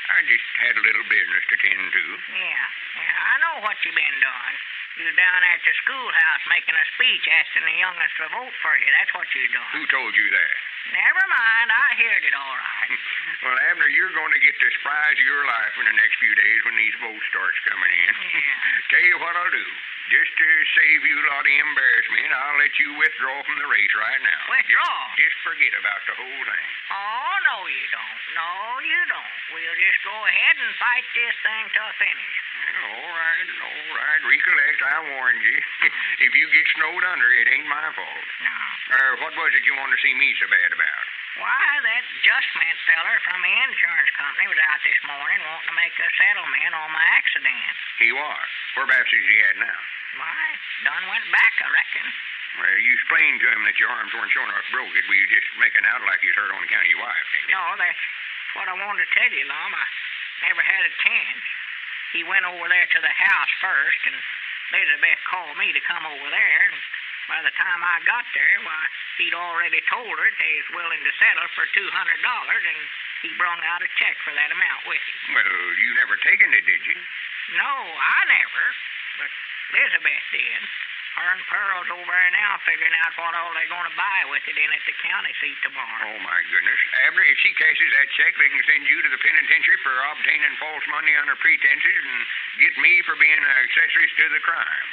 Speaker 9: I just had a little business to tend to.
Speaker 8: Yeah, I know what you been doing. You down at the schoolhouse making a speech asking the youngest to vote for you. That's what you doing.
Speaker 9: Who told you that?
Speaker 8: Never mind. I heard it all right.
Speaker 9: Well, Abner, you're going to get the surprise of your life in the next few days when these votes starts coming in.
Speaker 8: Yeah.
Speaker 9: Tell you what I'll do. Just to save you a lot of embarrassment, I'll let you withdraw from the race right now.
Speaker 8: Withdraw?
Speaker 9: Just forget about the whole thing.
Speaker 8: Oh, no, you don't. No, you don't. We'll just go ahead and fight this thing to a finish.
Speaker 9: All right. Recollect, I warned you. If you get snowed under, it ain't my fault.
Speaker 8: No.
Speaker 9: What was it you wanted to see me so bad about?
Speaker 8: Why, that Justment feller from the insurance company was out this morning wanting to make a settlement on my accident.
Speaker 9: He was. Whereabouts is he at now?
Speaker 8: Why, done went back, I reckon.
Speaker 9: Well, you explained to him that your arms weren't showing enough broke. Were you just making out like he's hurt on account of your wife, didn't you?
Speaker 8: No, that's what I wanted to tell you, Lum. I never had a chance. He went over there to the house first, and Elizabeth called me to come over there, and by the time I got there, why, he'd already told her that he was willing to settle for $200, and he brung out a check for that amount with him.
Speaker 9: Well, you never taken it, did you?
Speaker 8: No, I never, but Elizabeth did. Her and Pearl's over there now figuring out what all they're going to buy with it in at the county seat tomorrow.
Speaker 9: Oh, my goodness. Abner, if she cashes that check, they can send you to the penitentiary for obtaining false money under pretenses and get me for being accessories to the crime.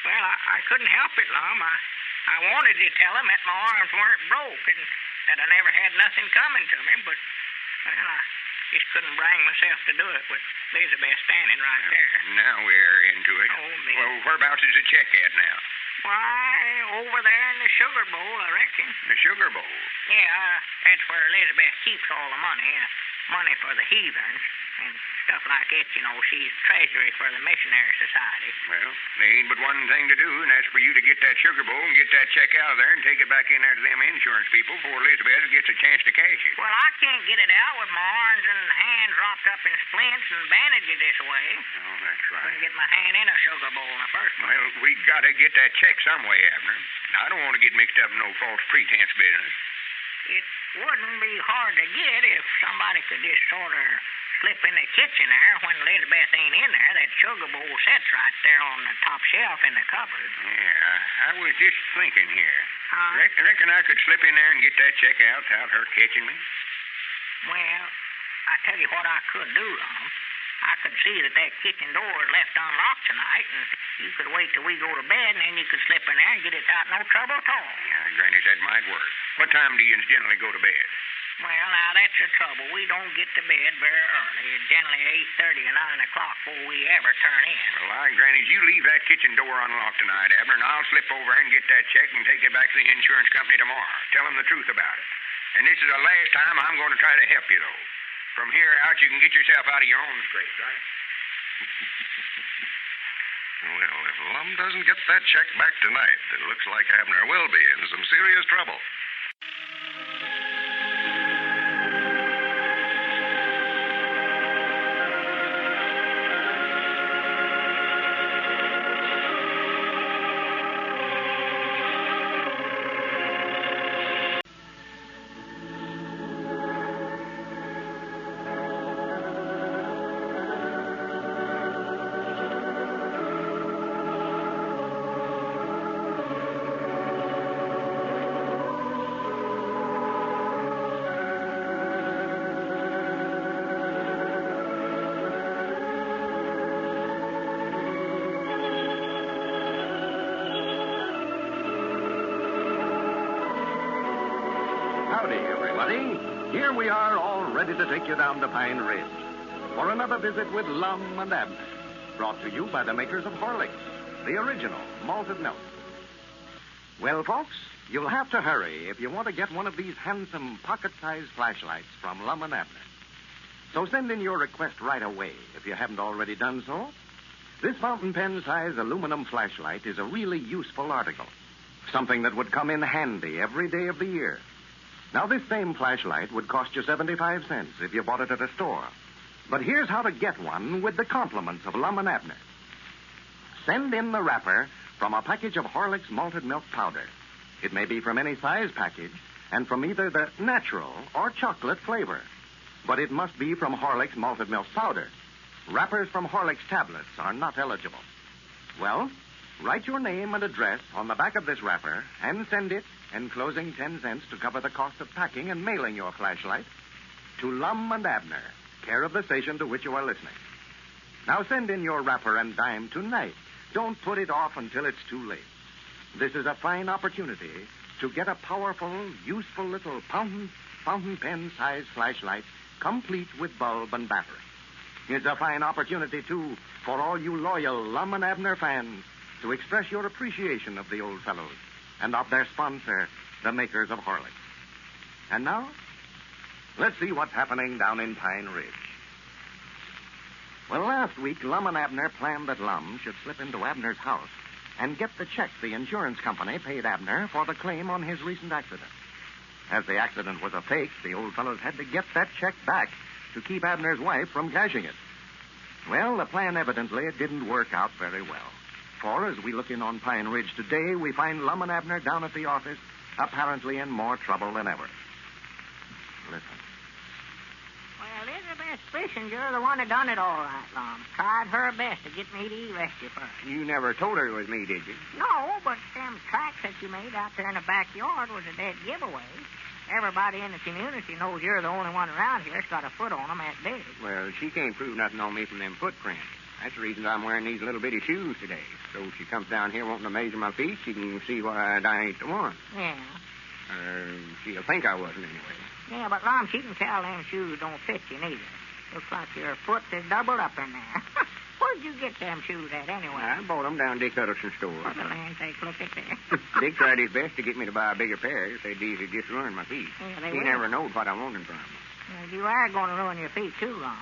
Speaker 8: Well, I couldn't help it, Lum. I wanted to tell him that my arms weren't broke and that I never had nothing coming to me, but, well, I just couldn't bring myself to do it with Elizabeth standing right there.
Speaker 9: Now we're into it.
Speaker 8: Oh, me.
Speaker 9: Well, whereabouts is the check at now?
Speaker 8: Why, over there in the sugar bowl, I reckon.
Speaker 9: The sugar bowl?
Speaker 8: Yeah, that's where Elizabeth keeps all the money. Money for the heathens and stuff like that, you know. She's treasury for the Missionary Society.
Speaker 9: Well, there ain't but one thing to do, and that's for you to get that sugar bowl and get that check out of there and take it back in there to them insurance people before Elizabeth gets a chance to cash it.
Speaker 8: Well, I can't get it out with my arms and hands wrapped up in splints and bandages this way.
Speaker 9: Oh, that's right.
Speaker 8: Couldn't get my hand in a sugar bowl in the first place.
Speaker 9: Well, we got to get that check some way, Abner. I don't want to get mixed up in no false pretense business.
Speaker 8: It wouldn't be hard to get if somebody could just sort of slip in the kitchen there when Elizabeth ain't in there. That sugar bowl sits right there on the top shelf in the cupboard.
Speaker 11: Yeah, I was just thinking here. Reckon I could slip in there and get that check out without her catching me?
Speaker 8: Well, I tell you what I could do, Lum. I could see that kitchen door is left unlocked tonight, and you could wait till we go to bed, and then you could slip in there and get it out no trouble at all.
Speaker 11: Yeah, Granny, that might work. What time do you generally go to bed?
Speaker 8: Well, now, that's the trouble. We don't get to bed very early. It's generally 8:30 or 9 o'clock before we ever turn in.
Speaker 11: Well, all right, Granny, you leave that kitchen door unlocked tonight, Abner, and I'll slip over and get that check and take it back to the insurance company tomorrow. Tell them the truth about it. And this is the last time I'm going to try to help you, though. From here out, you can get yourself out of your own scrape, right?
Speaker 1: Well, if Lum doesn't get that check back tonight, it looks like Abner will be in some serious trouble.
Speaker 7: Howdy, everybody. Here we are, all ready to take you down to Pine Ridge for another visit with Lum and Abner, brought to you by the makers of Horlicks, the original malted milk. Well, folks, you'll have to hurry if you want to get one of these handsome pocket-sized flashlights from Lum and Abner. So send in your request right away if you haven't already done so. This fountain pen-sized aluminum flashlight is a really useful article, something that would come in handy every day of the year. Now, this same flashlight would cost you 75 cents if you bought it at a store. But here's how to get one with the compliments of Lum and Abner. Send in the wrapper from a package of Horlicks malted milk powder. It may be from any size package and from either the natural or chocolate flavor. But it must be from Horlicks malted milk powder. Wrappers from Horlicks tablets are not eligible. Well, write your name and address on the back of this wrapper and send it, enclosing 10 cents to cover the cost of packing and mailing your flashlight, to Lum and Abner, care of the station to which you are listening. Now send in your wrapper and dime tonight. Don't put it off until it's too late. This is a fine opportunity to get a powerful, useful little fountain pen-sized flashlight, complete with bulb and battery. It's a fine opportunity, too, for all you loyal Lum and Abner fans to express your appreciation of the old fellows and of their sponsor, the makers of Horlicks. And now, let's see what's happening down in Pine Ridge. Well, last week, Lum and Abner planned that Lum should slip into Abner's house and get the check the insurance company paid Abner for the claim on his recent accident. As the accident was a fake, the old fellows had to get that check back to keep Abner's wife from cashing it. Well, the plan evidently didn't work out very well. For as we look in on Pine Ridge today, we find Lum and Abner down at the office, apparently in more trouble than ever. Listen.
Speaker 8: Well, Elizabeth Fishing, the one that done it all right, Lum. Tried her best to get me to arrest you first.
Speaker 9: You never told her it was me, did you?
Speaker 8: No, but them tracks that you made out there in the backyard was a dead giveaway. Everybody in the community knows you're the only one around here that's got a foot on them that big.
Speaker 9: Well, she can't prove nothing on me from them footprints. That's the reason I'm wearing these little bitty shoes today. So if she comes down here wanting to measure my feet, she can see why I ain't the one.
Speaker 8: Yeah.
Speaker 9: She'll think I wasn't anyway.
Speaker 8: Yeah, but, Lum, she can tell them shoes don't fit you neither. Looks like your foot is doubled up in there. Where'd you get them shoes at, anyway?
Speaker 9: I bought them down Dick Huddleston's store.
Speaker 8: For the land sake, look at that.
Speaker 9: Dick tried his best to get me to buy a bigger pair. Said these would just ruin my feet.
Speaker 8: Yeah,
Speaker 9: he never knowed what I wanted from them.
Speaker 8: Well, you are going to ruin your feet, too, Lum.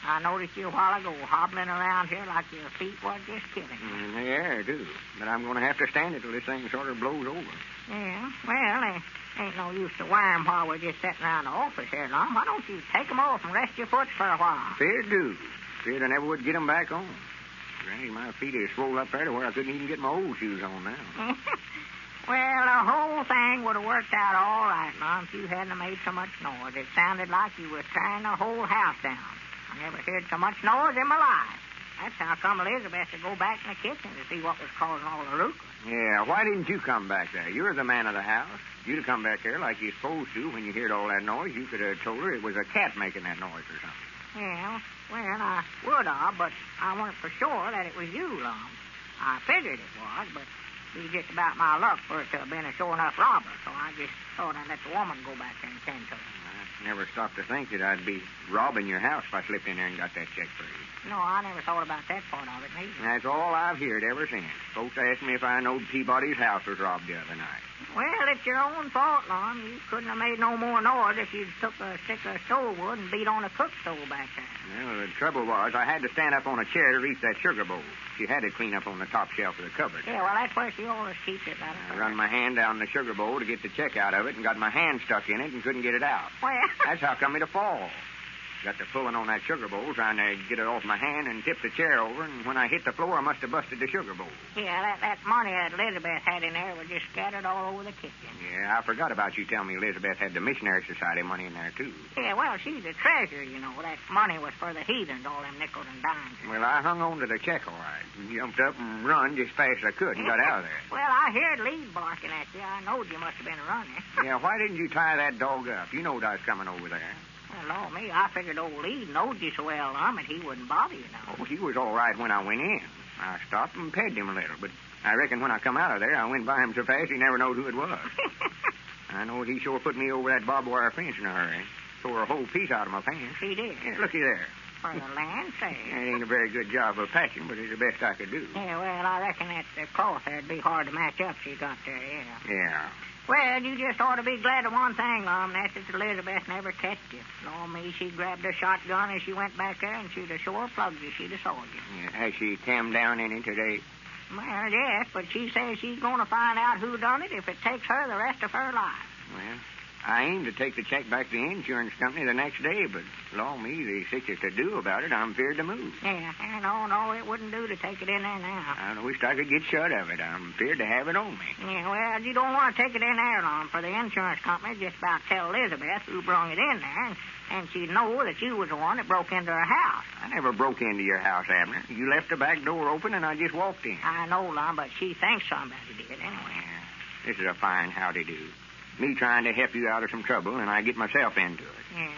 Speaker 8: I noticed you a while ago hobbling around here like your feet was just killing you.
Speaker 9: Yeah, I do. But I'm going to have to stand it till this thing sort of blows over.
Speaker 8: Yeah, well, ain't no use to wear 'em while we're just sitting around the office here, Lum. Why don't you take 'em off and rest your foot for a while?
Speaker 9: Fair do. Feared I never would get 'em back on. Granny, my feet are swole up there to where I couldn't even get my old shoes on now.
Speaker 8: Well, the whole thing would have worked out all right, Lum, if you hadn't made so much noise. It sounded like you was tearing the whole house down. I never heard so much noise in my life. That's how come Elizabeth to go back in the kitchen to see what was causing all the ruckus.
Speaker 9: Yeah, why didn't you come back there? You're the man of the house. You'd have come back there like you're supposed to when you heard all that noise. You could have told her it was a cat making that noise or something.
Speaker 8: Yeah, well, I would have, but I wasn't for sure that it was you, Lum. I figured it was, but it was just about my luck for it to have been a sure enough robber, so I just thought I'd let the woman go back there and tend to it.
Speaker 9: I never stopped to think that I'd be robbing your house if I slipped in there and got that check for you.
Speaker 8: No, I never thought about that part of it, neither.
Speaker 9: That's all I've heard ever since. Folks asked me if I knowed Peabody's house was robbed the other night.
Speaker 8: Well, it's your own fault, Lum. You couldn't have made no more noise if you'd took a stick of stove wood and beat on a cook stove back there.
Speaker 9: Well, the trouble was I had to stand up on a chair to reach that sugar bowl. She had it clean up on the top shelf of the cupboard.
Speaker 8: Yeah, well, that's where she always keeps it.
Speaker 9: I run my hand down the sugar bowl to get the check out of it and got my hand stuck in it and couldn't get it out.
Speaker 8: Well...
Speaker 9: That's how come me to fall. Got to pulling on that sugar bowl, trying to get it off my hand and tip the chair over, and when I hit the floor, I must have busted the sugar bowl.
Speaker 8: Yeah, that money that Elizabeth had in there was just scattered all over the kitchen.
Speaker 9: Yeah, I forgot about you telling me Elizabeth had the Missionary Society money in there, too.
Speaker 8: Yeah, well, she's the treasurer, you know. That money was for the heathens, all them nickels and dimes.
Speaker 9: Well, I hung on to the check all right. Jumped up and run just fast as I could and got out of there.
Speaker 8: Well, I heard Lee barking at you. I knowed you must have been running.
Speaker 9: Yeah, why didn't you tie that dog up? You knowed I was coming over there.
Speaker 8: Well, Lord, me, I figured old Lee knowed you so well, Lum, and he wouldn't bother you now.
Speaker 9: Oh, he was all right when I went in. I stopped and petted him a little, but I reckon when I come out of there, I went by him so fast he never knowed who it was. I know he sure put me over that barbed wire fence in a hurry. Tore a whole piece out of my pants.
Speaker 8: He did?
Speaker 9: Yeah, looky there.
Speaker 8: For the land's sake.
Speaker 9: That ain't a very good job of patching, but it's the best I could do.
Speaker 8: Yeah, well, I reckon that cloth there'd be hard to match up she got there, yeah.
Speaker 9: Yeah.
Speaker 8: Well, you just ought to be glad of one thing, Lum, that's that Elizabeth never catched you. Lord me, she grabbed a shotgun as she went back there, and she'd have sure plugged you. She'd have saw you.
Speaker 9: Yeah, has she come down any today?
Speaker 8: Well, yes, but she says she's going to find out who done it if it takes her the rest of her life.
Speaker 9: Well, I aim to take the check back to the insurance company the next day, but, Lord me, there's such to do about it, I'm feared to move.
Speaker 8: Yeah, no, it wouldn't do to take it in there now.
Speaker 9: I wished I could get shut of it. I'm feared to have it on me.
Speaker 8: Yeah, well, you don't want to take it in there, Lum, for the insurance company just about tell Elizabeth who brung it in there, and she'd know that you was the one that broke into her house.
Speaker 9: I never broke into your house, Abner. You left the back door open, and I just walked in.
Speaker 8: I know, Lum, but she thinks somebody did anyway.
Speaker 9: Yeah, this is a fine howdy-do. Me trying to help you out of some trouble, and I get myself into it.
Speaker 8: Yeah.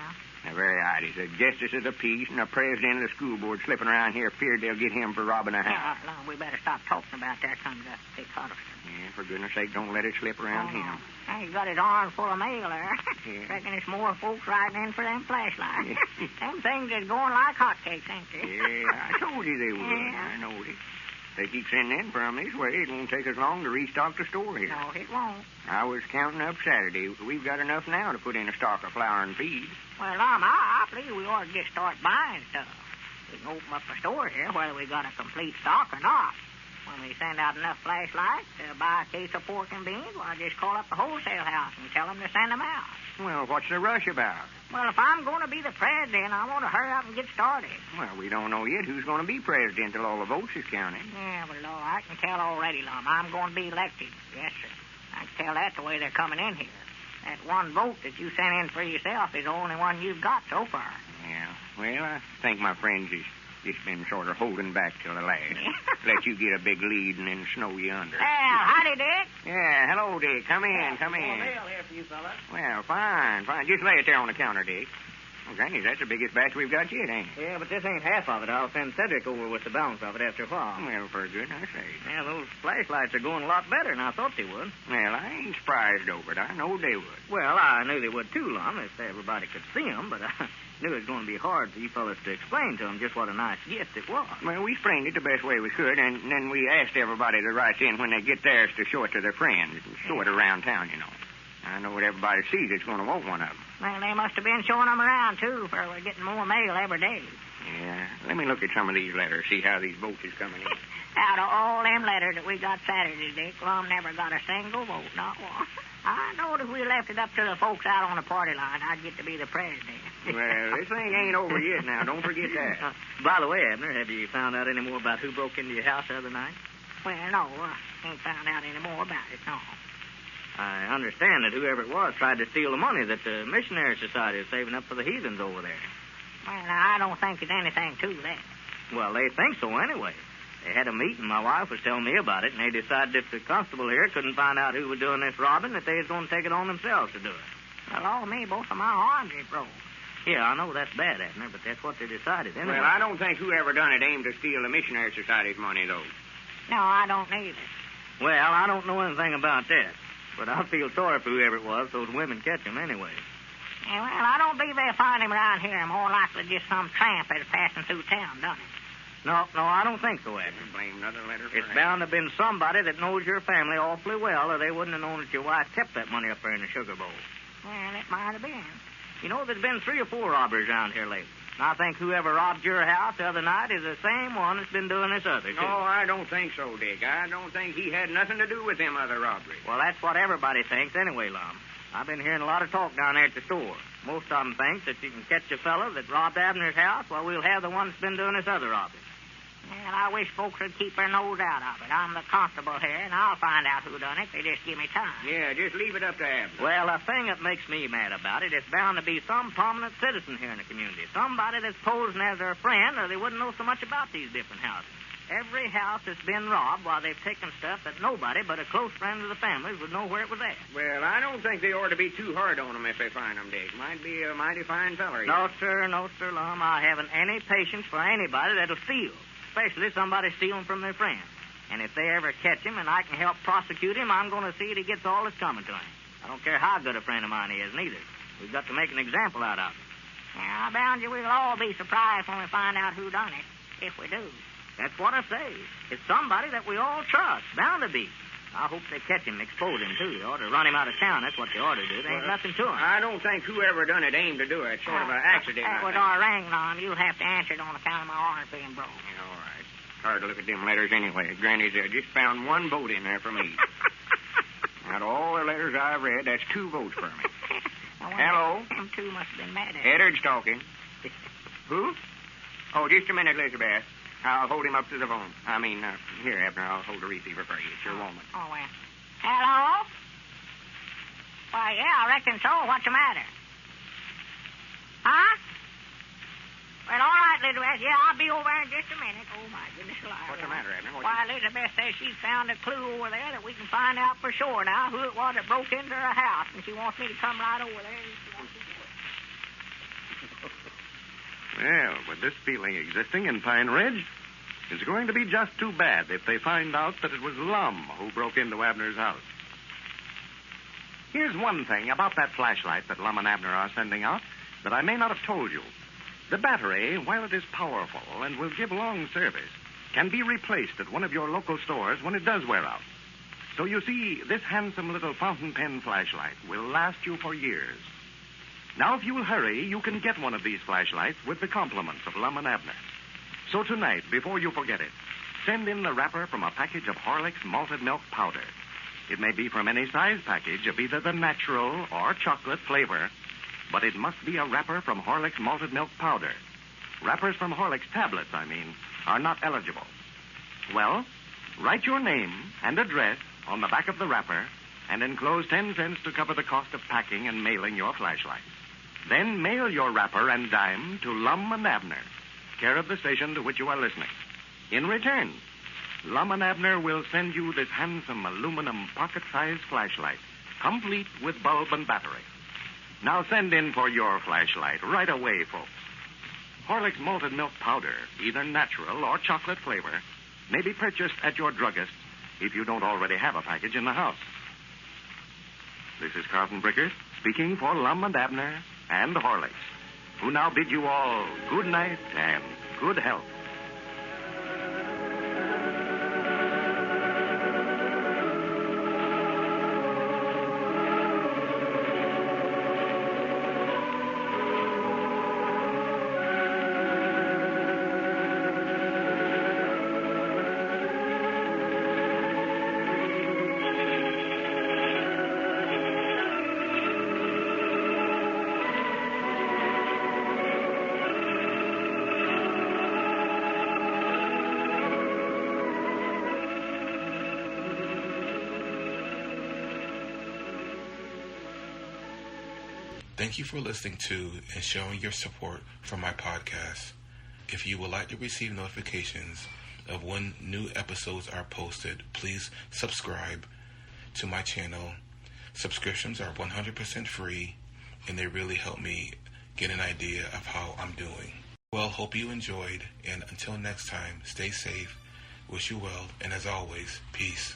Speaker 9: Now, very odd. He's a justice of the peace and a president of the school board slipping around here feared they'll get him for robbing a house.
Speaker 8: Yeah, Lum, we better stop talking about that. Comes up big Huddleston.
Speaker 9: Yeah, for goodness sake, don't let it slip around him.
Speaker 8: Now, he's got his arms full of mail there.
Speaker 9: Yeah.
Speaker 8: Reckon it's more folks riding in for them flashlights. Them things is going like hotcakes, ain't they?
Speaker 9: Yeah, I told you they would.
Speaker 8: Yeah.
Speaker 9: I know it. They keep sending in from this way. It won't take us long to restock the store here.
Speaker 8: No, it won't.
Speaker 9: I was counting up Saturday. We've got enough now to put in a stock of flour and feed.
Speaker 8: Well, Lum, I believe we ought to just start buying stuff. We can open up a store here, whether we got a complete stock or not. When we send out enough flashlights to buy a case of pork and beans, well, just call up the wholesale house and tell them to send them out.
Speaker 9: Well, what's the rush about?
Speaker 8: Well, if I'm going to be the president, I want to hurry up and get started.
Speaker 9: Well, we don't know yet who's going to be president till all the votes is counted.
Speaker 8: Yeah, but, Lord, I can tell already, Lum. I'm going to be elected. Yes, sir. I can tell that the way they're coming in here. That one vote that you sent in for yourself is the only one you've got so far.
Speaker 9: Yeah. Well, I think my friends has just been sort of holding back till the last. Let you get a big lead and then snow you under.
Speaker 8: Well, howdy, Dick.
Speaker 9: Yeah, hello, Dick. Come in, come in.
Speaker 8: Mail here for you, fella.
Speaker 9: Well, fine. Just lay it there on the counter, Dick. Oh, Granny, that's the biggest batch we've got yet, ain't it?
Speaker 5: Yeah, but this ain't half of it. I'll send Cedric over with the balance of it after a while.
Speaker 9: Well, for goodness sake.
Speaker 5: Yeah, those flashlights are going a lot better than I thought they would.
Speaker 9: Well, I ain't surprised over it. I know they would.
Speaker 5: Well, I knew they would too, Lum, if everybody could see them, but I knew it was going to be hard for you fellas to explain to them just what a nice gift it was.
Speaker 9: Well, we explained it the best way we could, and then we asked everybody that writes in when they get theirs to show it to their friends and show it around town, you know. I know what everybody sees it's going to want one of them.
Speaker 8: Well, they must have been showing them around, too, for we're getting more mail every day.
Speaker 9: Yeah. Let me look at some of these letters, see how these votes is coming in.
Speaker 8: Out of all them letters that we got Saturday, Dick, Lum never got a single vote, not one. I knowed if we left it up to the folks out on the party line, I'd get to be the president.
Speaker 9: Well, this thing ain't over yet now. Don't forget that.
Speaker 5: By the way, Abner, have you found out any more about who broke into your house the other night?
Speaker 8: Well, no, I ain't found out any more about it, no.
Speaker 5: I understand that whoever it was tried to steal the money that the Missionary Society is saving up for the heathens over there.
Speaker 8: Well, now, I don't think there's anything to that.
Speaker 5: Well, they think so anyway. They had a meeting. My wife was telling me about it, and they decided if the constable here couldn't find out who was doing this robbing, that they was going to take it on themselves to do it.
Speaker 8: Well, all me, both of my arms is broke.
Speaker 5: Yeah, I know that's bad, Abner, but that's what they decided anyway.
Speaker 9: Well, I don't think whoever done it aimed to steal the Missionary Society's money, though.
Speaker 8: No, I don't either.
Speaker 5: Well, I don't know anything about that, but I feel sorry for whoever it was. Those women catch him anyway.
Speaker 8: Yeah, well, I don't believe they'll find him around here. More likely just some tramp that's passing through town, done it.
Speaker 5: No, I don't think so, Abner.
Speaker 9: Blame another letter for
Speaker 5: It's
Speaker 9: him.
Speaker 5: bound to have been somebody that knows your family awfully well, or they wouldn't have known that your wife kept that money up there in the sugar bowl.
Speaker 8: Well, it might have been.
Speaker 5: You know, there's been 3 or 4 robberies around here lately. And I think whoever robbed your house the other night is the same one that's been doing this other, too.
Speaker 9: No, I don't think so, Dick. I don't think he had nothing to do with them other robberies.
Speaker 5: Well, that's what everybody thinks anyway, Lum. I've been hearing a lot of talk down there at the store. Most of them think that you can catch a fellow that robbed Abner's house while we'll have the one that's been doing this other robbery.
Speaker 8: Well, I wish folks would keep their nose out of it. I'm the constable here, and I'll find out who done it. They just give me time.
Speaker 9: Yeah, just leave it up to Abner.
Speaker 5: Well, the thing that makes me mad about it is bound to be some prominent citizen here in the community. Somebody that's posing as their friend, or they wouldn't know so much about these different houses. Every house that's been robbed, while they've taken stuff that nobody but a close friend of the families would know where it was at.
Speaker 9: Well, I don't think they ought to be too hard on them if they find them, Dick. Might be a mighty fine feller.
Speaker 5: No, sir, Lum. I haven't any patience for anybody that'll steal, especially somebody stealing from their friends. And if they ever catch him and I can help prosecute him, I'm going to see that he gets all that's coming to him. I don't care how good a friend of mine he is, neither. We've got to make an example out of him.
Speaker 8: Yeah, I bound you we'll all be surprised when we find out who done it, if we do.
Speaker 5: That's what I say. It's somebody that we all trust. Bound to be. I hope they catch him and expose him, too. They ought to run him out of town. That's what they ought to do. There ain't nothing to him.
Speaker 9: I don't think whoever done it aimed to do it. Sort of an accident.
Speaker 8: That was our ring, Lum. You'll have to answer it on account of my arms being broke.
Speaker 9: Yeah, all right. Hard to look at them letters anyway. Granny's just found 1 vote in there for me. Out of all the letters I've read, that's 2 votes for me. Hello?
Speaker 8: Them 2 must have been mad at
Speaker 9: Eddard's talking. Who? Oh, just a minute, Elizabeth. I'll hold him up to the phone. Here, Abner, I'll hold the receiver for you. It's your woman.
Speaker 8: Oh, well. Hello? Why, yeah, I reckon so. What's the matter? Huh? Well, all right, Elizabeth. Yeah, I'll be over in just a minute. Oh, my goodness alive.
Speaker 9: What's the matter, Abner?
Speaker 8: Why, Elizabeth says she's found a clue over there that we can find out for sure now who it was that broke into her house, and she wants me to come right over there.
Speaker 10: Well, with this feeling existing in Pine Ridge, it's going to be just too bad if they find out that it was Lum who broke into Abner's house. Here's one thing about that flashlight that Lum and Abner are sending out that I may not have told you. The battery, while it is powerful and will give long service, can be replaced at one of your local stores when it does wear out. So you see, this handsome little fountain pen flashlight will last you for years. Now, if you'll hurry, you can get one of these flashlights with the compliments of Lum and Abner. So tonight, before you forget it, send in the wrapper from a package of Horlick's malted milk powder. It may be from any size package of either the natural or chocolate flavor, but it must be a wrapper from Horlick's malted milk powder. Wrappers from Horlick's tablets, are not eligible. Well, write your name and address on the back of the wrapper and enclose 10 cents to cover the cost of packing and mailing your flashlight. Then mail your wrapper and dime to Lum and Abner, care of the station to which you are listening. In return, Lum and Abner will send you this handsome aluminum pocket-sized flashlight, complete with bulb and battery. Now send in for your flashlight right away, folks. Horlick's malted milk powder, either natural or chocolate flavor, may be purchased at your druggist if you don't already have a package in the house. This is Carlton Brickers speaking for Lum and Abner and Horlicks, who now bid you all good night and good health.
Speaker 6: Thank you for listening to and showing your support for my podcast. If you would like to receive notifications of when new episodes are posted, please subscribe to my channel. Subscriptions are 100% free, and they really help me get an idea of how I'm doing. Well, hope you enjoyed, and until next time, stay safe, wish you well, and as always, peace.